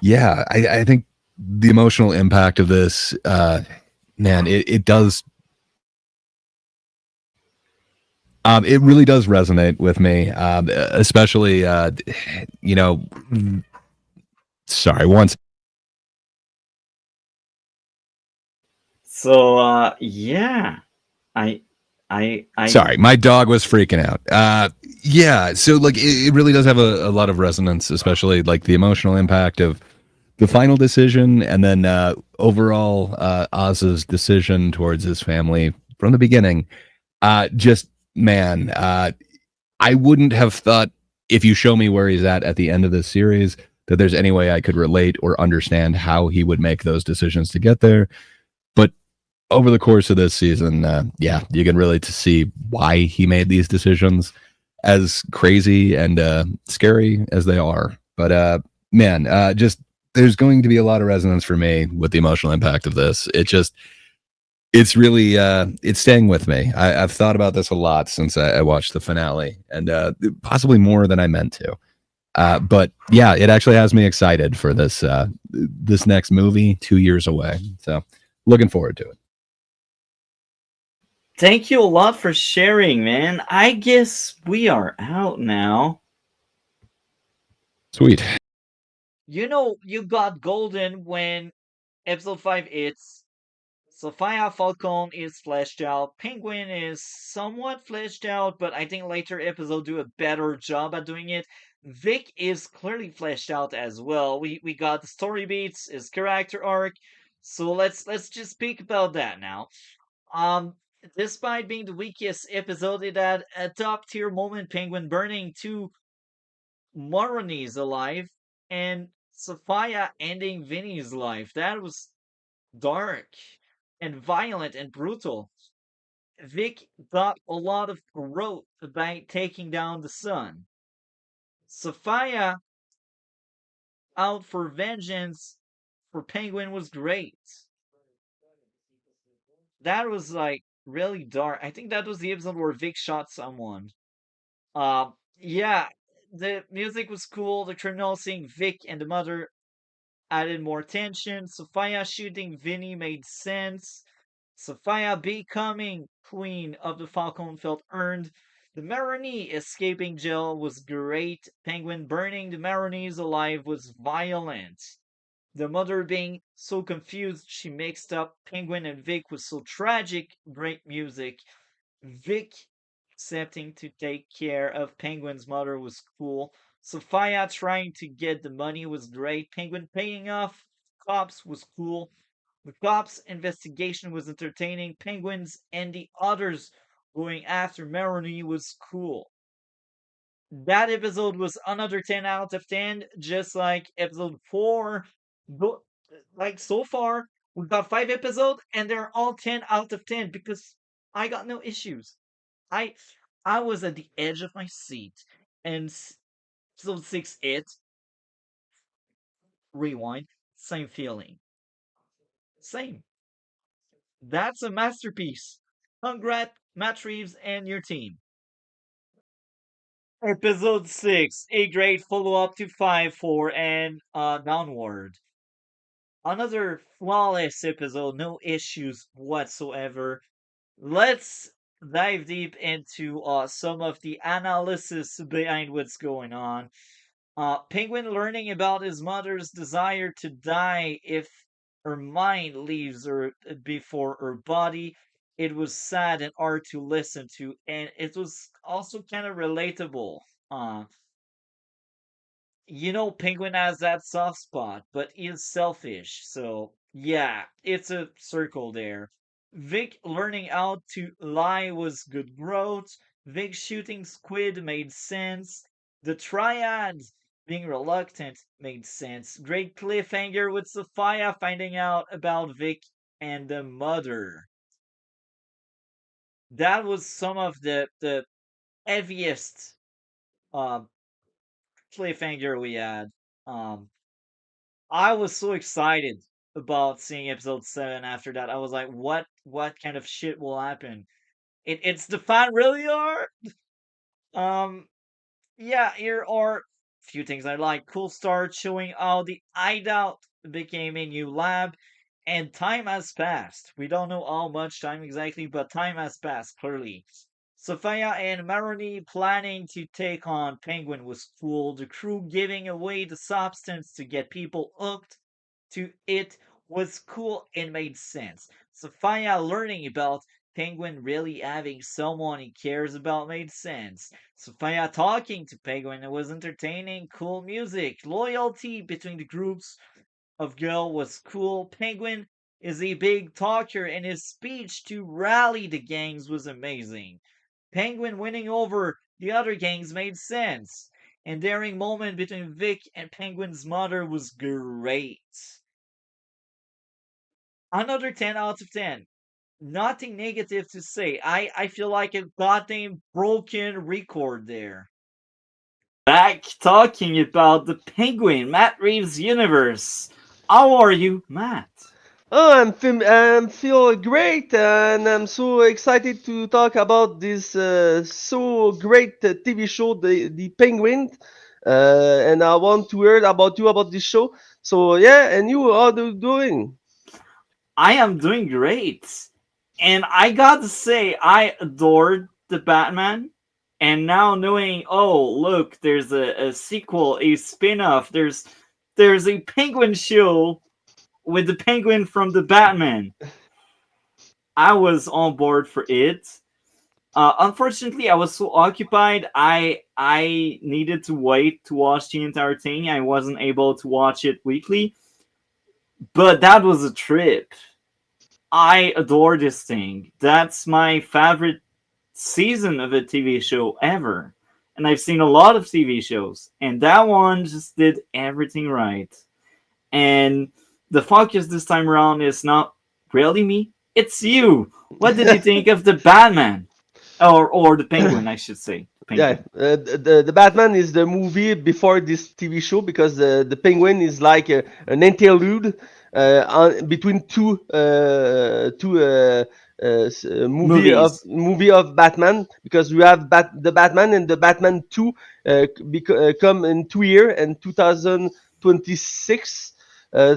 yeah, I think the emotional impact of this, man, it does. It really does resonate with me, especially, you know, sorry, once. So yeah, I I Sorry, my dog was freaking out. Yeah, so like it really does have a lot of resonance, especially like the emotional impact of the final decision, and then overall Oz's decision towards his family from the beginning. Just man, I wouldn't have thought if you show me where he's at the end of this series that there's any way I could relate or understand how he would make those decisions to get there. But over the course of this season, yeah, you can really to see why he made these decisions, as crazy and scary as they are. But man, just there's going to be a lot of resonance for me with the emotional impact of this. It's really it's staying with me. I've thought about this a lot since I watched the finale, and possibly more than I meant to. But yeah, it actually has me excited for this next movie 2 years away. So looking forward to it. thank you a lot for sharing, man. I guess we are out now. Sweet. You got golden when episode 5 hits. Sophia Falcon is fleshed out. Penguin is somewhat fleshed out, but I think later episodes do a better job at doing it. Vic is clearly fleshed out as well. We got the story beats, his character arc. So let's just speak about that now. Um, Despite being the weakest episode, it had a top tier moment: Penguin burning two Moronies alive, and Sophia ending Vinny's life. That was dark and violent and brutal. Vic got a lot of growth by taking down the sun. Sophia out for vengeance for Penguin was great. That was like really dark. I think that was the episode where Vic shot someone. Yeah, the music was cool. The criminal seeing Vic and the mother added more tension. Sophia shooting Vinny made sense. Sophia becoming queen of the Falcon felt earned. The Maroni escaping jail was great. Penguin burning the Maronis alive was violent. The mother being so confused she mixed up Penguin and Vic was so tragic. Great music. Vic accepting to take care of Penguin's mother was cool. Sophia trying to get the money was great. Penguin paying off cops was cool. The cops' investigation was entertaining. Penguins and the others going after Maroni was cool. That episode was another 10 out of 10, just like episode 4. Like so far, we got 5 episodes and they're all 10 out of 10 because I got no issues. I I was at the edge of my seat and episode 6 rewind, same feeling. Same. That's a masterpiece. Congrats, Matt Reeves and your team. Episode 6, a great follow-up to 5, 4, and downward. Another flawless episode, no issues whatsoever. Let's dive deep into some of the analysis behind what's going on. Penguin learning about his mother's desire to die if her mind leaves her before her body. It was sad and hard to listen to, and it was also kind of relatable. Uh, Penguin has that soft spot, but is selfish. So, yeah, it's a circle there. Vic learning how to lie was good growth. Vic shooting Squid made sense. The triad being reluctant made sense. Great cliffhanger with Sophia finding out about Vic and the mother. That was some of the heaviest uh, cliffhanger we had. Um, I was so excited about seeing episode 7 after that. I was like, what kind of shit will happen? It's the fan really are? Um yeah, here are a few things I like. Cool start showing how the hideout became a new lab, and time has passed. We don't know how much time exactly, but time has passed, clearly. Sophia and Maroni planning to take on Penguin was cool. The crew giving away the substance to get people hooked to it was cool and made sense. Sophia learning about Penguin really having someone he cares about made sense. Sophia talking to Penguin was entertaining, cool music. Loyalty between the groups of girl was cool. Penguin is a big talker and his speech to rally the gangs was amazing. Penguin winning over the other gangs made sense. And daring moment between Vic and Penguin's mother was great. Another 10 out of 10. Nothing negative to say. I feel like a goddamn broken record there. Back talking about the Penguin, Matt Reeves universe. How are you, Matt? Oh, I'm feel great, and I'm so excited to talk about this so great TV show, the Penguin. And I want to hear about you about this show. So yeah, and you, how are you doing? I am doing great. And I got to say, I adored the Batman. And now knowing, oh, look, there's a sequel, a spin off, there's a penguin show with the penguin from the Batman. I was on board for it. Unfortunately, I was so occupied. I needed to wait to watch the entire thing. I wasn't able to watch it weekly, but that was a trip. I adore this thing. That's my favorite season of a TV show ever. And I've seen a lot of TV shows, and that one just did everything right. And the focus this time around is not really me. it's you. What did you think of the Batman? Or the Penguin, I should say. Yeah, Penguin. the Batman is the movie before this TV show because the Penguin is like an interlude between two Movies. movie of Batman because we have the Batman and the Batman 2 come in 2 year and 2026.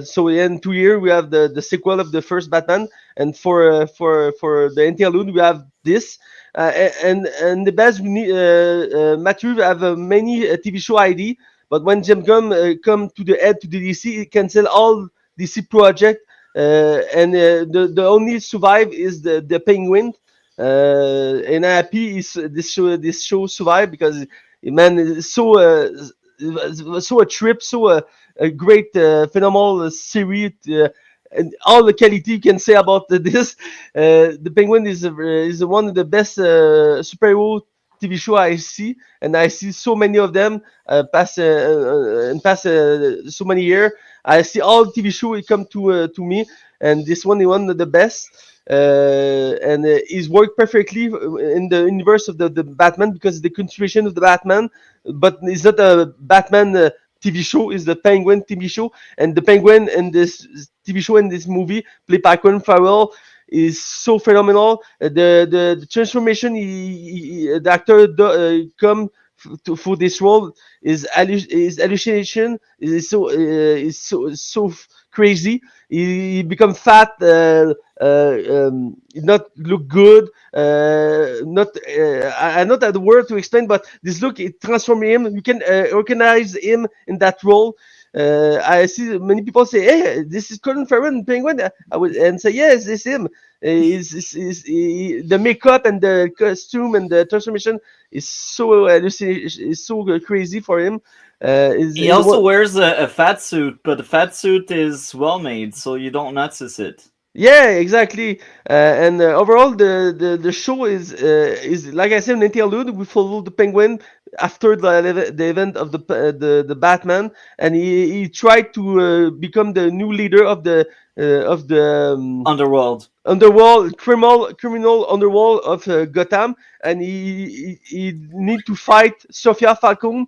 So in 2 year we have the sequel of the first Batman, and for the interlude we have this. And the best we need, Matt Reeves have many TV show ID, but when Jim Gunn come to the head to the DC, he cancel all DC project, and the only survive is the Penguin. And I'm happy is this show survive because man, it's so a trip, a great phenomenal series. And all the quality you can say about this, the Penguin is one of the best superhero TV show I see, and I see so many of them past so many years. I see all TV show it come to me, and this one is one of the best. And is worked perfectly in the universe of the Batman because the continuation of the Batman, but it's not a Batman TV show. It's the Penguin TV show, and the Penguin in this TV show in this movie, played by Colin Farrell, is so phenomenal. The transformation the actor come for this role is hallucination. Is so crazy. He become fat. Not look good. Not I not have the word to explain, but this look it transform him. You can recognize him in that role. I see many people say, "Hey, this is Colin Farrell in Penguin." I would and say, "Yes, it's him." The makeup and the costume and the transformation is so crazy for him. He Is also what wears a fat suit, but the fat suit is well made, so you don't notice it. Yeah, exactly. And overall, the show is like I said, an interlude. We follow the Penguin after the event of the Batman, and he tried to become the new leader of the Underworld. underworld criminal underworld of Gotham, and he need to fight Sophia Falcone.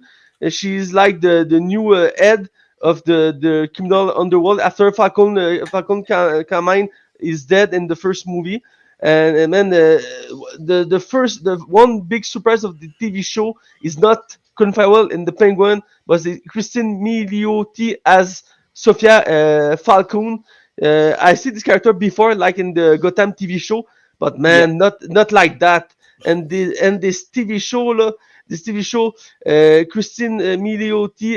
She's like the new head of the criminal underworld after Falcone Carmine is dead in the first movie. And then the one big surprise of the TV show is not Colin Farrell in the Penguin, but Christine Milioti as Sophia Falcone. I see this character before, like in the Gotham TV show, but Yeah. man, not like that. And this TV show, Christine Milioti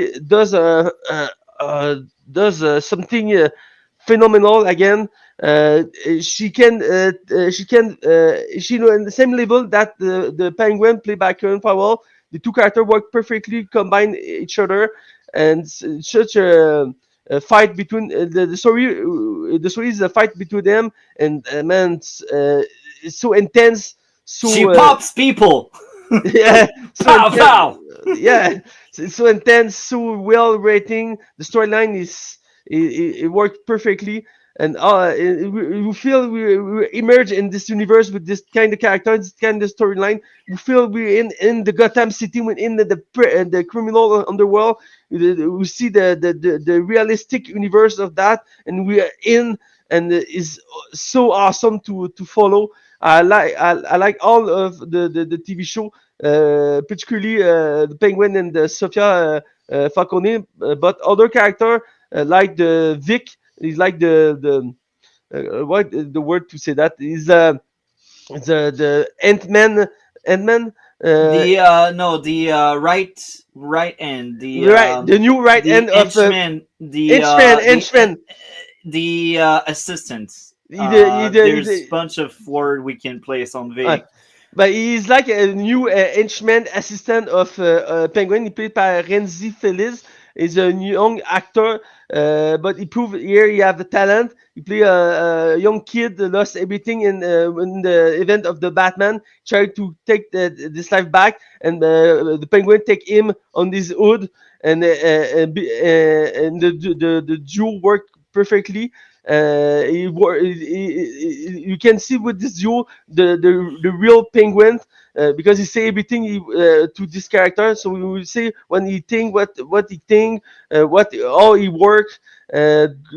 does something phenomenal again. She know in the same level that the Penguin played by Colin Farrell. The two characters work perfectly, combine each other, and such a fight between the story is a fight between them, and man, it's so intense, She so pops people! yeah, so Pow intense. pow! Yeah, it's so intense, so well rating. The storyline it worked perfectly, and we feel we emerge in this universe with this kind of character, this kind of storyline. We feel we're in the Gotham City, within the criminal underworld. We see the realistic universe of that, and we are in, and it is so awesome to follow. I like all of the TV show, particularly the Penguin and the Sophia Falcone, but other character like the Vic is like what the word to say that is the Ant-Man The no, the right end, the new right the end of henchman, Henchman. the assistant. There's The bunch of word we can place on Uh, Vic. but he's like a new henchman assistant of Penguin. He played by Renzi Feliz. He's a young actor, but he proved here he have the talent. He played a young kid that lost everything in the event of the Batman, tried to take this life back, and the Penguin take him on his hood, and the duel worked perfectly. You can see with this duo the real penguin, because he say everything to this character. So we will see when he think what he think, what how he work.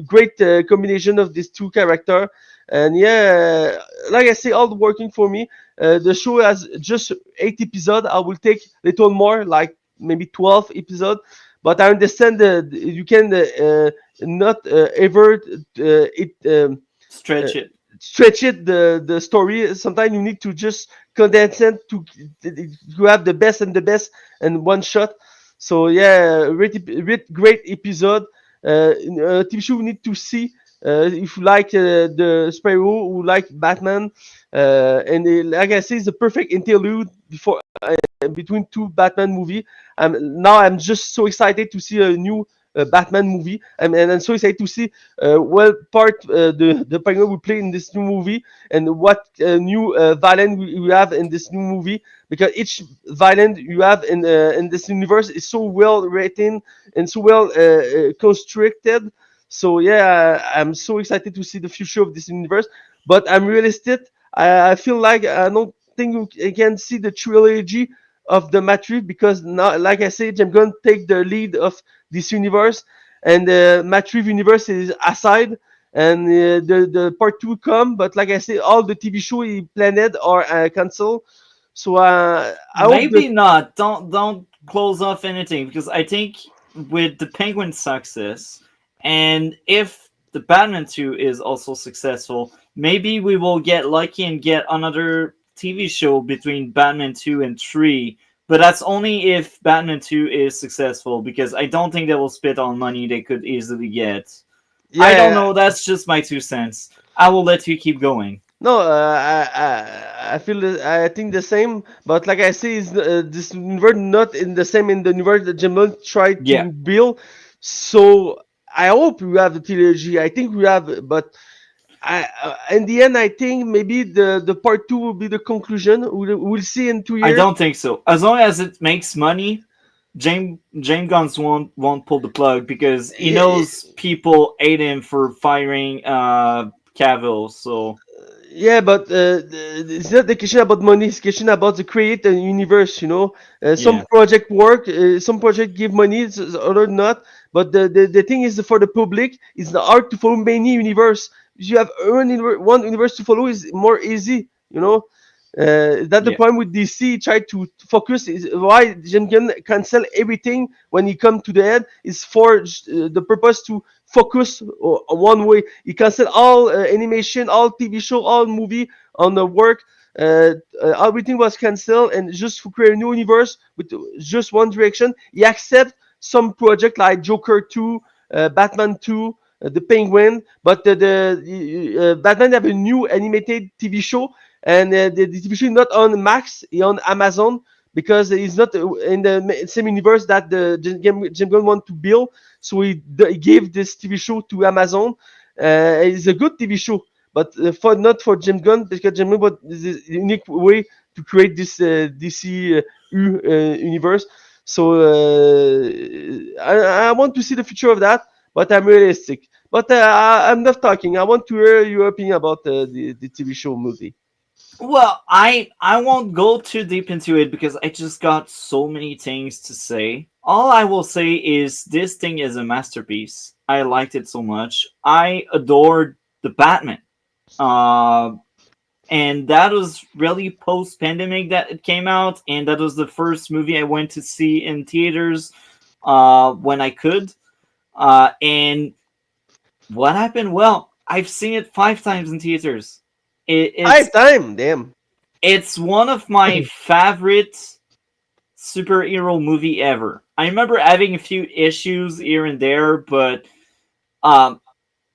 Great combination of these two character. And yeah, like I say, all working for me. The show has just 8 episodes. I will take little more, like maybe 12 episodes. But I understand that you can not ever it uh, Stretch it. stretch it the story. Sometimes you need to just condense it to have the best and the best in one shot. So yeah, great episode. TV show we need to see. If you like the Sparrow, who like Batman, and like I say, it's a perfect interlude before between two Batman movie. Now I'm just so excited to see a new Batman movie, and I'm so excited to see what part the Penguin will play in this new movie, and what new villain we have in this new movie. Because each villain you have in this universe is so well written and so well constructed. So yeah, I'm so excited to see the future of this universe. But I'm realistic. I feel like I don't think you can see the trilogy of the Matt Reeves, because now, like I said, I'm going to take the lead of this universe, and the Matt Reeves universe is aside, and the part two come. But like I said, all the TV show he planned are canceled. So I hope that Maybe not. Don't close off anything, because I think with the Penguin success, and if the Batman 2 is also successful, maybe we will get lucky and get another TV show between Batman 2 and 3. But that's only if Batman 2 is successful, because I don't think they will spit on money they could easily get. I don't yeah. know, that's just my 2 cents. I will let you keep going. No, I feel I think the same, but like I say, is this universe not in the same in the universe that Jim tried Yeah, to build. So I hope we have the trilogy. I think we have, but in the end, I think maybe the part two will be the conclusion. We'll see in two I years. don't think so. As long as it makes money, James Gunn's won't pull the plug, because he Yeah, knows people hate him for firing Cavill. So yeah, but it's not the question about money. It's question about the create a universe. Some yeah, project work, some project give money, other not. But the thing is, for the public, it's hard to follow many universe. If you have one universe to follow, is more easy. That's the yeah, point with DC. Try to focus. Is why Jim Gunn cancel everything when he come to the end. Is for the purpose to focus on one way. He cancel all animation, all TV show, all movie on the work. Everything was cancelled, and just to create a new universe with just one direction. He accept some project like Joker 2, Batman 2, the Penguin, but the Batman have a new animated TV show, and the TV show is not on Max, it's on Amazon, because it's not in the same universe that the Jim Gunn want to build. So he gave this TV show to Amazon. It's a good TV show, but for not for Jim Gunn, because Jim Gunn was this unique way to create this DC universe. So I want to see the future of that, but I'm realistic. But I'm not talking. I want to hear your opinion about the TV show movie. well, I won't go too deep into it, because I just got so many things to say. All I will say is this thing is a masterpiece. I liked it so much. I adored the Batman. Uh, and that was really post pandemic that it came out, and that was the first movie I went to see in theaters when I could. And what happened? Well, I've seen it 5 times in theaters. It, it's Five time, damn. it's one of my favorite superhero movie ever. I remember having a few issues here and there, but um,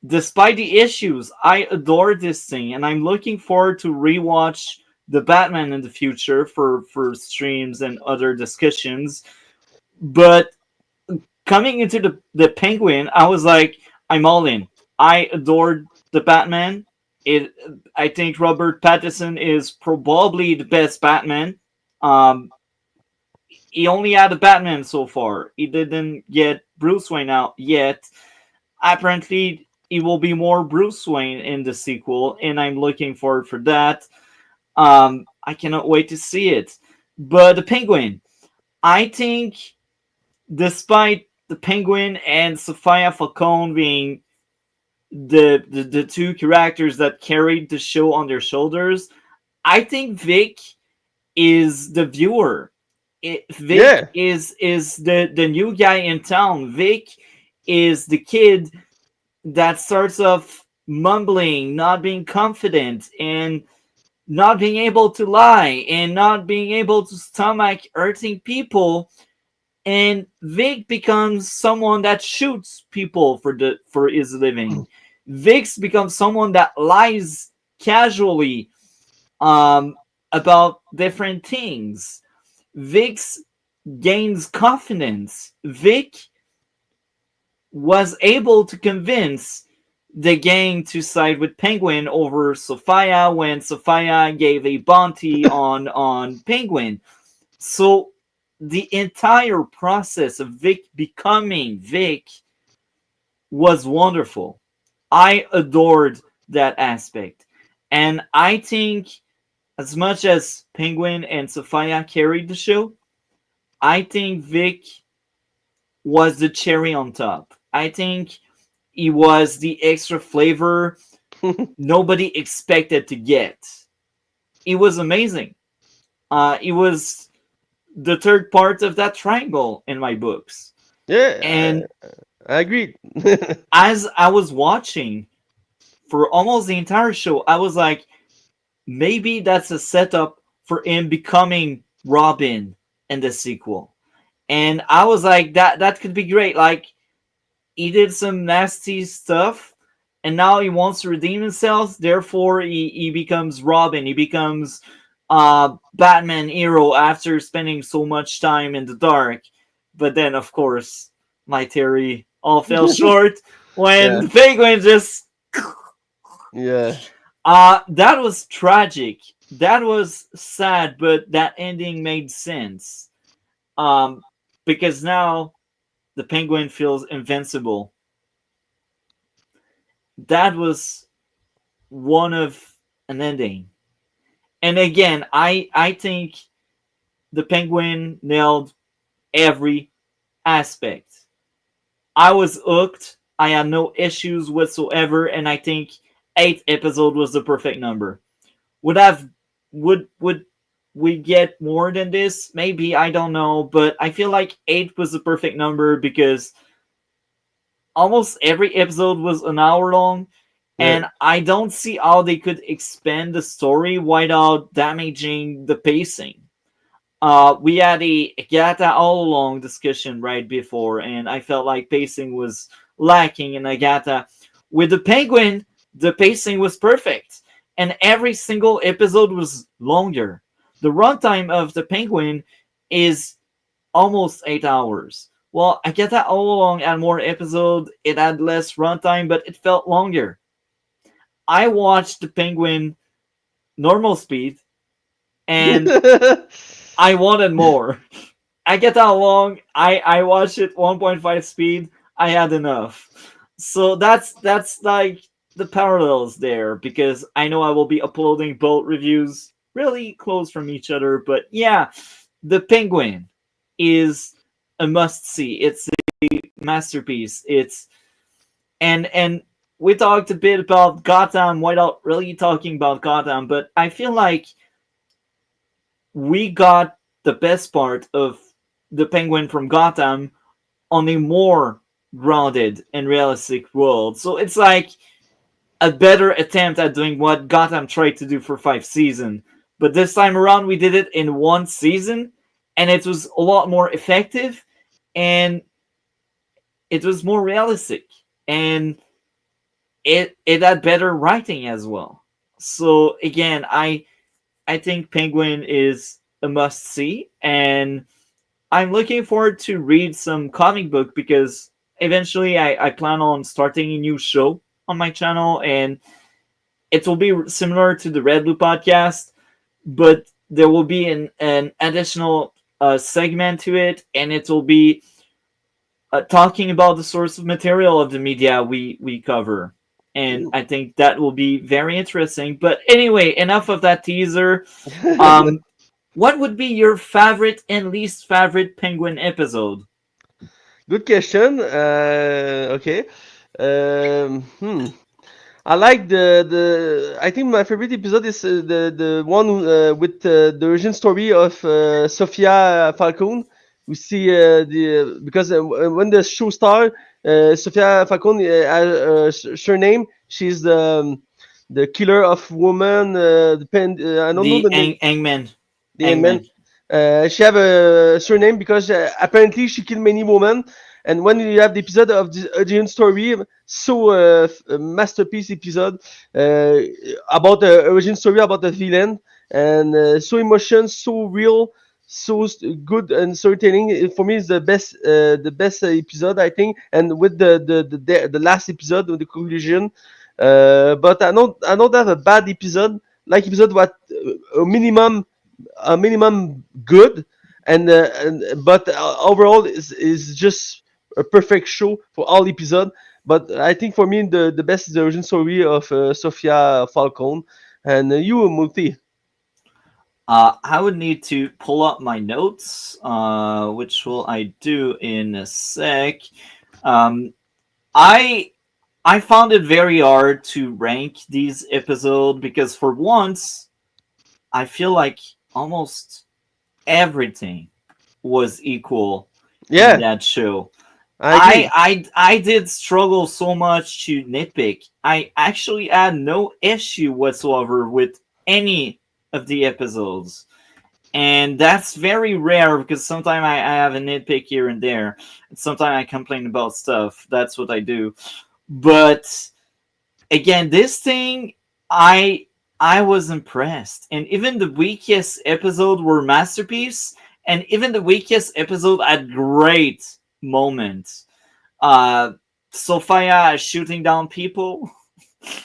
despite the issues, I adore this thing, and I'm looking forward to rewatch the Batman in the future for streams and other discussions. But coming into the Penguin, I was like, I'm all in. I adored the Batman. It I think Robert Pattinson is probably the best Batman. Um, he only had a Batman so far. He didn't get Bruce Wayne out yet. Apparently, it will be more Bruce Wayne in the sequel, and I'm looking forward for that. I cannot wait to see it. But the Penguin, I think, despite the Penguin and Sophia Falcone being the two characters that carried the show on their shoulders, I think Vic is the viewer. Vic Yeah. is the new guy in town. Vic is the kid that starts off mumbling, not being confident, and not being able to lie, and not being able to stomach hurting people. And Vic becomes someone that shoots people for his living. Vic becomes someone that lies casually about different things. Vic gains confidence. Vic was able to convince the gang to side with Penguin over Sophia when Sophia gave a bounty on Penguin. So the entire process of Vic becoming Vic was wonderful. I adored that aspect. And I think as much as Penguin and Sophia carried the show, I think Vic was the cherry on top. I think he was the extra flavor nobody expected to get. It was amazing. It was the third part of that triangle in my books. Yeah, And I agreed. as I was watching for almost the entire show, I was like, maybe that's a setup for him becoming Robin in the sequel. And I was like, that could be great. Like, he did some nasty stuff, and now he wants to redeem himself. Therefore, he becomes Robin. He becomes Batman hero after spending so much time in the dark. But then, of course, my theory all fell short when Yeah, the Penguin just yeah. that was tragic. That was sad, but that ending made sense. Um, because now the Penguin feels invincible. That was one of an ending. And again, I think the Penguin nailed every aspect. I was hooked. I had no issues whatsoever, and I think 8 episode was the perfect number. Would have would we get more than this? Maybe, I don't know, but I feel like 8 was the perfect number because almost every episode was an hour long, Yeah. and I don't see how they could expand the story without damaging the pacing. We had a Agatha all along discussion right before, and I felt like pacing was lacking in Agatha. With the Penguin, the pacing was perfect, and every single episode was longer. The runtime of the Penguin is almost 8 hours. Well, Agatha all along had more episodes, it had less runtime, but it felt longer. I watched the Penguin normal speed, and I wanted more. I get how long I watched it 1.5 speed. I had enough. So that's like the parallels there because I know I will be uploading both reviews really close from each other. But yeah, the Penguin is a must see. It's a masterpiece. It's and we talked a bit about Gotham without really talking about Gotham, but I feel like we got the best part of the Penguin from Gotham on a more grounded and realistic world. So it's like a better attempt at doing what Gotham tried to do for 5 seasons. But this time around, we did it in one season, and it was a lot more effective, and it was more realistic, and it had better writing as well. So again, I think Penguin is a must see, and I'm looking forward to read some comic book because eventually I plan on starting a new show on my channel, and it will be similar to the Red Blue podcast, but there will be an additional segment to it, and it will be talking about the source of material of the media we cover. and I think that will be very interesting. But anyway, enough of that teaser. Um, what would be your favorite and least favorite Penguin episode? Good question. Okay. Hmm. I like the. I think my favorite episode is the one with the origin story of Sofia Falcone. We see the because when the show started, Sofia Falcone has surname. She's the killer of woman. I don't know The the name. Angman. The man. Angman. She have a surname because apparently she killed many women. And when you have the episode of the origin story, so a masterpiece episode uh, about the origin story about the villain, and so emotion, so real, so good and storytelling. For me, is the best episode I think. And with the last episode with the conclusion, but I don't have a bad episode. Like episode what a minimum good, and but overall is just a perfect show for all episode. But I think for me the best is the origin story of Sofia Falcone, and you Multi. I would need to pull up my notes, which will I do in a sec. Um, I I found it very hard to rank these episodes because for once I feel like almost everything was equal in Yeah, that show. I agree. I did struggle so much to nitpick. I actually had no issue whatsoever with any of the episodes. And that's very rare because sometimes I have a nitpick here and there. And sometimes I complain about stuff. That's what I do. But again, this thing, I I was impressed, and even the weakest episode were masterpiece, and even the weakest episode had great moments. Uh, Sophia shooting down people.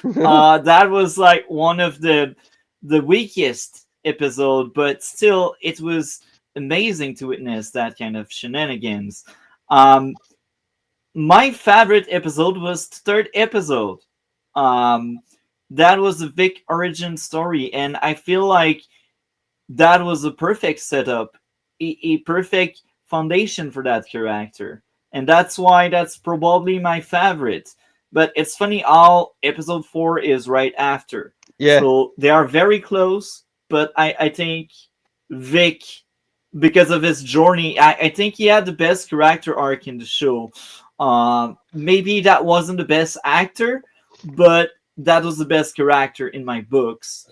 That was like one of the weakest episode, but still, it was amazing to witness that kind of shenanigans. Um, my favorite episode was the third episode. Um, that was the Vic origin story, and I feel like that was a perfect setup, a perfect foundation for that character, and that's why that's probably my favorite. But it's funny how episode 4 is right after, Yeah. so they are very close. But I think Vic, because of his journey, I think he had the best character arc in the show. Maybe that wasn't the best actor, but that was the best character in my books.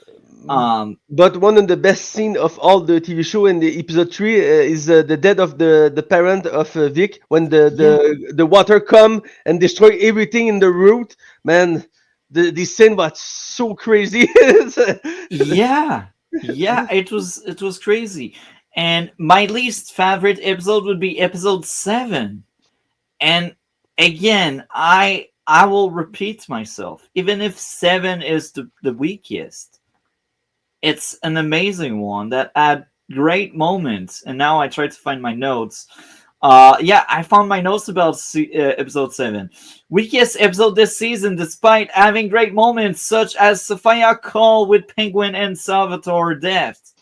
Um, But one of the best scene of all the TV show in the episode 3 is the death of the parent of Vic when yeah, the water come and destroy everything in the route. Man, the scene was so crazy. yeah, yeah. It was crazy. And my least favorite episode would be episode 7. And again, I will repeat myself. Even if 7 is the weakest, it's an amazing one that had great moments. And now I try to find my notes. Yeah, I found my notes about episode 7. Weakest episode this season, despite having great moments such as Sophia call with Penguin and Salvatore death.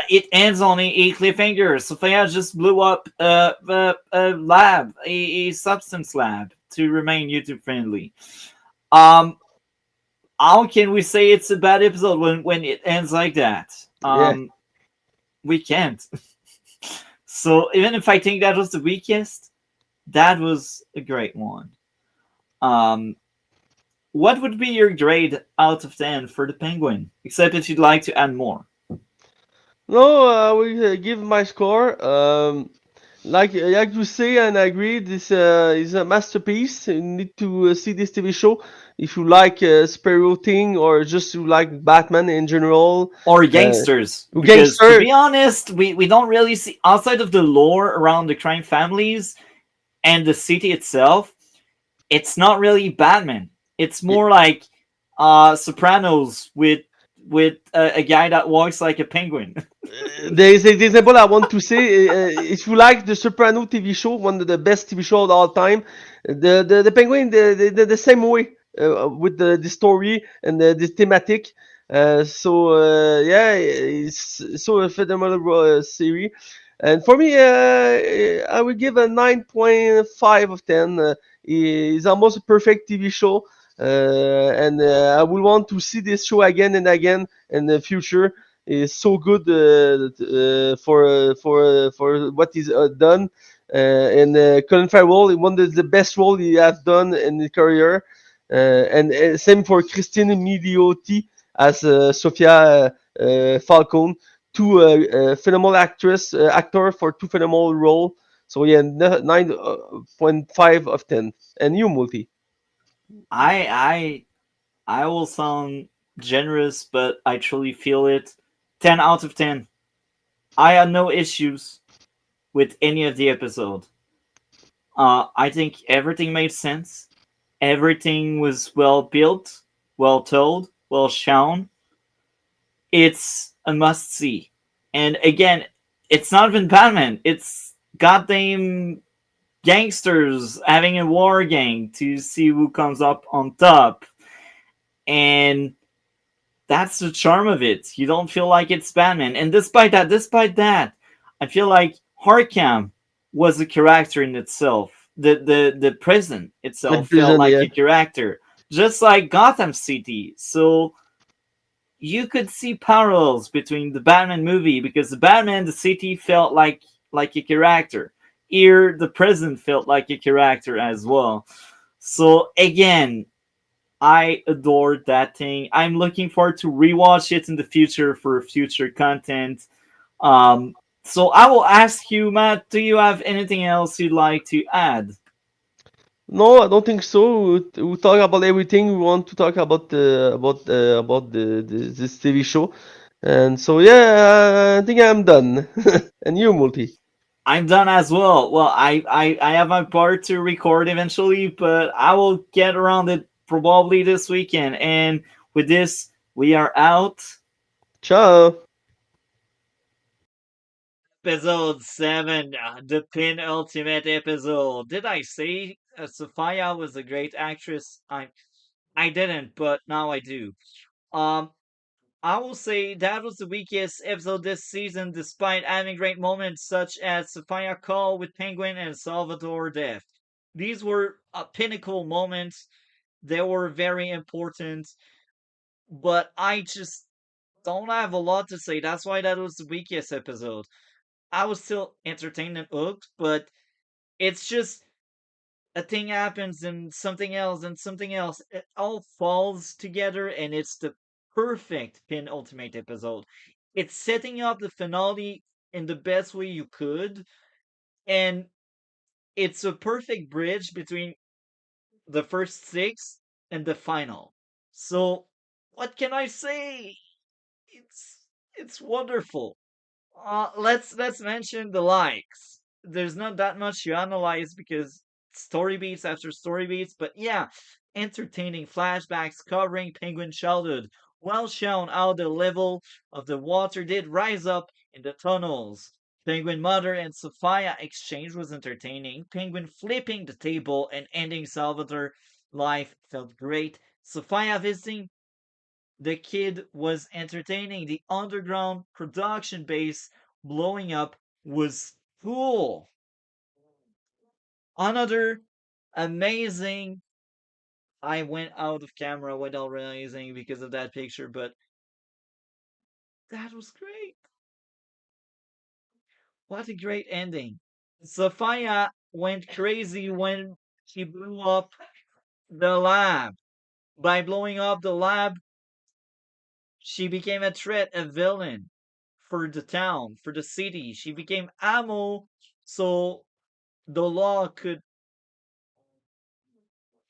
It ends on a cliffhanger. Sophia just blew up a lab, a substance lab, to remain YouTube friendly. Um, how can we say it's a bad episode when it ends like that? Yeah. We can't. So even if I think that was the weakest, that was a great one. Um, what would be your grade out of 10 for the Penguin? Except if you'd like to add more. No, I will give my score. Like you say, and I agree, this is a masterpiece. You need to see this TV show if you like superhero thing or just you like Batman in general. Or Uh, gangsters. Because to Gangster. be honest, we don't really see, outside of the lore around the crime families and the city itself, it's not really Batman. It's more like Sopranos with a guy that walks like a penguin. There is an example I want to say. If you like the Soprano TV show, one of the best TV show of all time, the Penguin the same way. with the story and the thematic. Yeah, it's so a phenomenal series. And for me, I would give a 9.5 of 10. It's almost a perfect TV show, and I will want to see this show again and again in the future. It's so good for what is done. And Colin Farrell, one of the best role he has done in his career. And same for Christine Milioti as Sophia Falcone, two phenomenal actor for two phenomenal role. So yeah, 9.5 of 10. And you, Multi? I I will sound generous, but I truly feel it. 10 out of 10. I had no issues with any of the episode. I think everything made sense. Everything was well built, well told, well shown. It's a must see. And again, it's not even Batman. It's goddamn gangsters having a war gang to see who comes up on top. And that's the charm of it. You don't feel like it's Batman. And despite that, I feel like Arkham was a character in itself. The prison The itself felt prison, like yeah. a character, just like Gotham City. So you could see parallels between the Batman movie because the Batman the city felt like a character. Here, the prison felt like a character as well. So again, I adored that thing. I'm looking forward to rewatch it in the future for future content. Um, so I will ask you, Matt, do you have anything else you'd like to add? No, I don't think so. We talk about everything we want to talk about this TV show, and so yeah, I think I'm done. And you, Multi? I'm done as well. Well, I have my part to record eventually, but I will get around it probably this weekend. And with this, we are out. Ciao. Episode 7, the penultimate episode. Did I say Sophia was a great actress? I didn't, but now I do. Um, I will say that was the weakest episode this season, despite having great moments such as Sophia Call with Penguin and Salvador Death. These were pinnacle moments. They were very important, but I just don't have a lot to say. That's why that was the weakest episode. I was still entertained and hooked, but it's just a thing happens and something else and something else. It all falls together and it's the perfect penultimate episode. It's setting up the finale in the best way you could, and it's a perfect bridge between the first six and the final. So, what can I say? It's it's wonderful. Let's mention the likes. There's not that much to analyze because story beats after story beats, but yeah, entertaining flashbacks covering Penguin childhood. Well shown how the level of the water did rise up in the tunnels. Penguin Mother and Sophia exchange was entertaining. Penguin flipping the table and ending Salvador life felt great. Sophia visiting the kid was entertaining. The underground production base blowing up was cool. Another amazing. I went out of camera without realizing because of that picture, but that was great. What a great ending. Sophia went crazy when she blew up the lab. By blowing up the lab, she became a threat, a villain for the town, for the city. She became ammo so the law could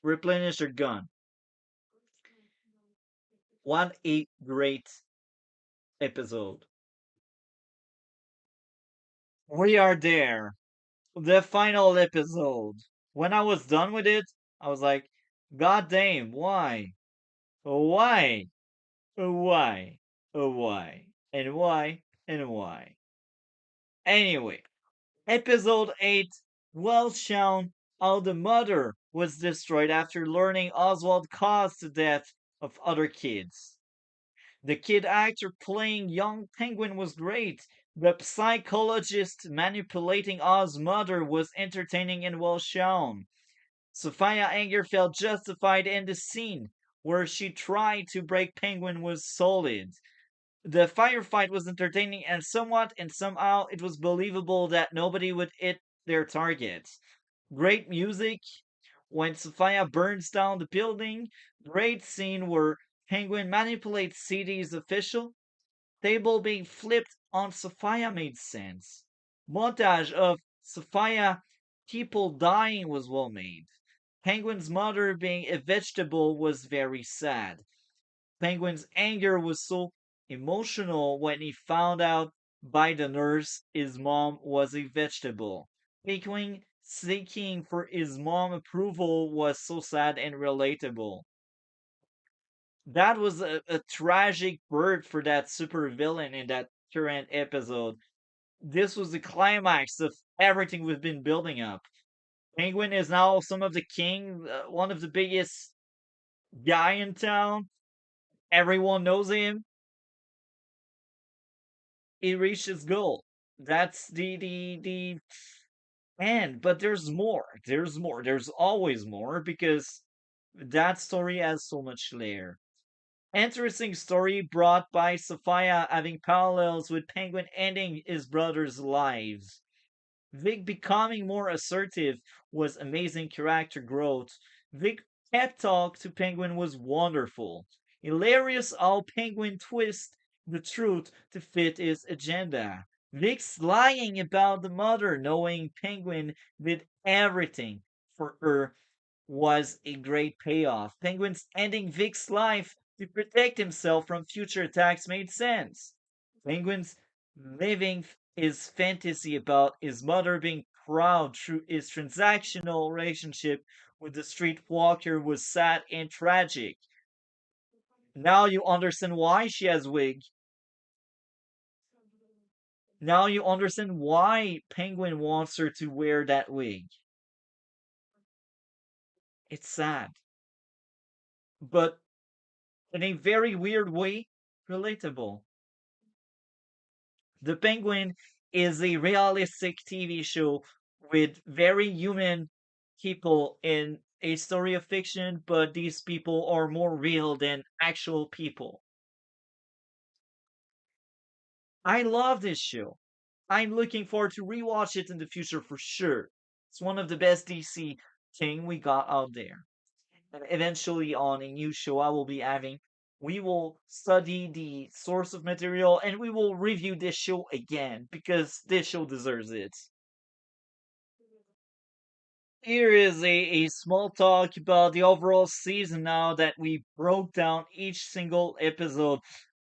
replenish her gun. What a great episode. We are there. The final episode. When I was done with it, I was like, God damn, why? Why? Why? Why? And why? And why? Anyway, episode 8, well shown how the mother was destroyed after learning Oswald caused the death of other kids. The kid actor playing young Penguin was great. The psychologist manipulating Oz's mother was entertaining and well shown. Sophia anger felt justified and the scene where she tried to break Penguin was solid. The firefight was entertaining and somehow it was believable that nobody would hit their target. Great music when Sophia burns down the building. Great scene where Penguin manipulates CD's official. Table being flipped on Sophia made sense. Montage of Sophia people dying was well made. Penguin's mother being a vegetable was very sad. Penguin's anger was so emotional when he found out by the nurse his mom was a vegetable. Penguin seeking for his mom approval was so sad and relatable. That was a tragic birth for that supervillain in that current episode. This was the climax of everything we've been building up. Penguin is now some of the king, one of the biggest guy in town. Everyone knows him. He reached his goal. That's the end. But there's more. There's more. There's always more because that story has so much layer. Interesting story brought by Sophia having parallels with Penguin ending his brother's lives. Vic becoming more assertive was amazing character growth. Vic pep talk to Penguin was wonderful. Hilarious how Penguin twist the truth to fit his agenda. Vic's lying about the mother knowing Penguin did everything for her was a great payoff. Penguin's ending Vic's life to protect himself from future attacks made sense. Penguin's living his fantasy about his mother being proud through his transactional relationship with the streetwalker was sad and tragic. Now you understand why she has wig. Now you understand why Penguin wants her to wear that wig. It's sad, but in a very weird way, relatable. The Penguin is a realistic TV show with very human people in a story of fiction, but these people are more real than actual people. I love this show. I'm looking forward to rewatch it in the future for sure. It's one of the best DC thing we got out there. And eventually on a new show I will be having, we will study the source of material and we will review this show again because this show deserves it. Here is a small talk about the overall season now that we broke down each single episode.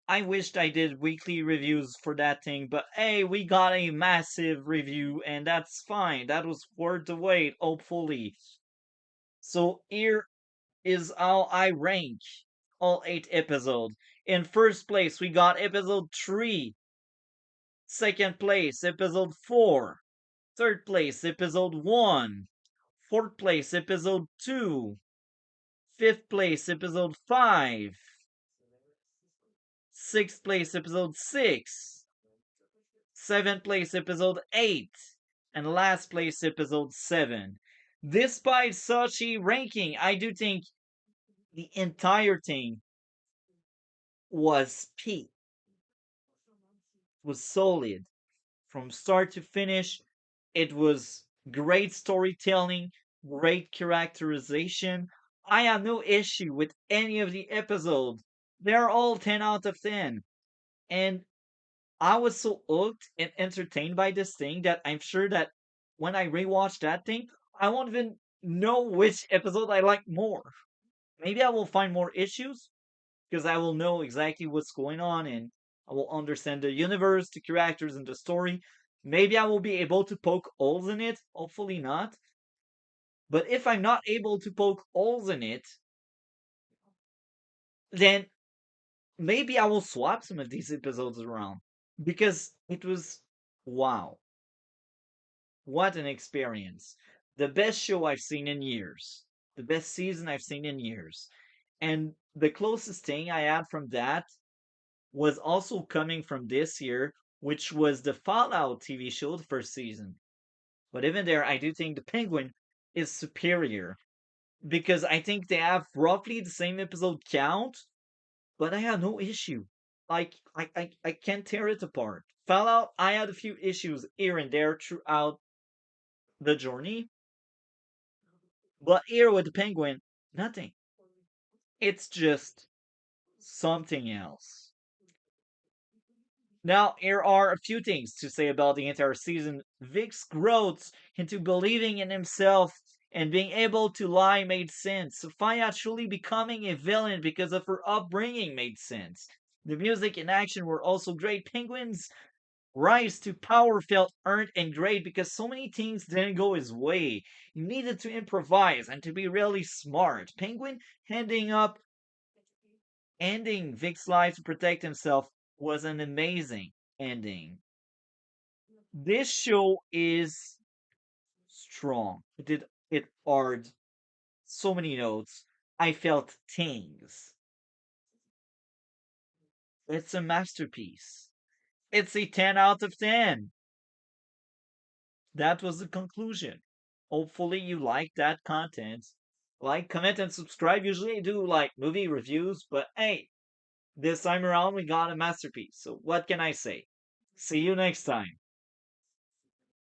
I wished I did weekly reviews for that thing, but hey, we got a massive review and that's fine. That was worth the wait, hopefully. So here is how I rank all 8 episodes. In first place, we got episode 3. Second place, episode 4. Third place, episode 1. Fourth place, episode 2. Fifth place, episode 5. Sixth place, episode 6. Seventh place, episode 8. And last place, episode 7. Despite such a ranking, I do think the entire thing was peak, was solid from start to finish. It was great storytelling, great characterization. I have no issue with any of the episodes. They're all 10 out of 10. And I was so hooked and entertained by this thing that I'm sure that when I rewatch that thing, I won't even know which episode I like more. Maybe I will find more issues because I will know exactly what's going on and I will understand the universe, the characters, and the story. Maybe I will be able to poke holes in it. Hopefully not. But if I'm not able to poke holes in it, then maybe I will swap some of these episodes around. Because it was wow. What an experience. The best show I've seen in years. the best season I've seen in years. And the closest thing I had from that was also coming from this year, which was the Fallout TV show, the first season. But even there, I do think the Penguin is superior because I think they have roughly the same episode count, but I had no issue. Like I can't tear it apart. Fallout, I had a few issues here and there throughout the journey, but here with the Penguin, nothing. It's just something else. Now, here are a few things to say about the entire season. Vic's growth into believing in himself and being able to lie made sense. Sophia truly becoming a villain because of her upbringing made sense. The music and action were also great. Penguin's rise to power felt earned and great because so many things didn't go his way. He needed to improvise and to be really smart. Penguin ending Vic's life to protect himself was an amazing ending. This show is strong. It hard so many notes. I felt things. It's a masterpiece. It's a 10 out of 10. That was the conclusion. Hopefully you like that content. Like, comment, and subscribe. Usually I do like movie reviews, but hey, this time around we got a masterpiece. So what can I say? See you next time.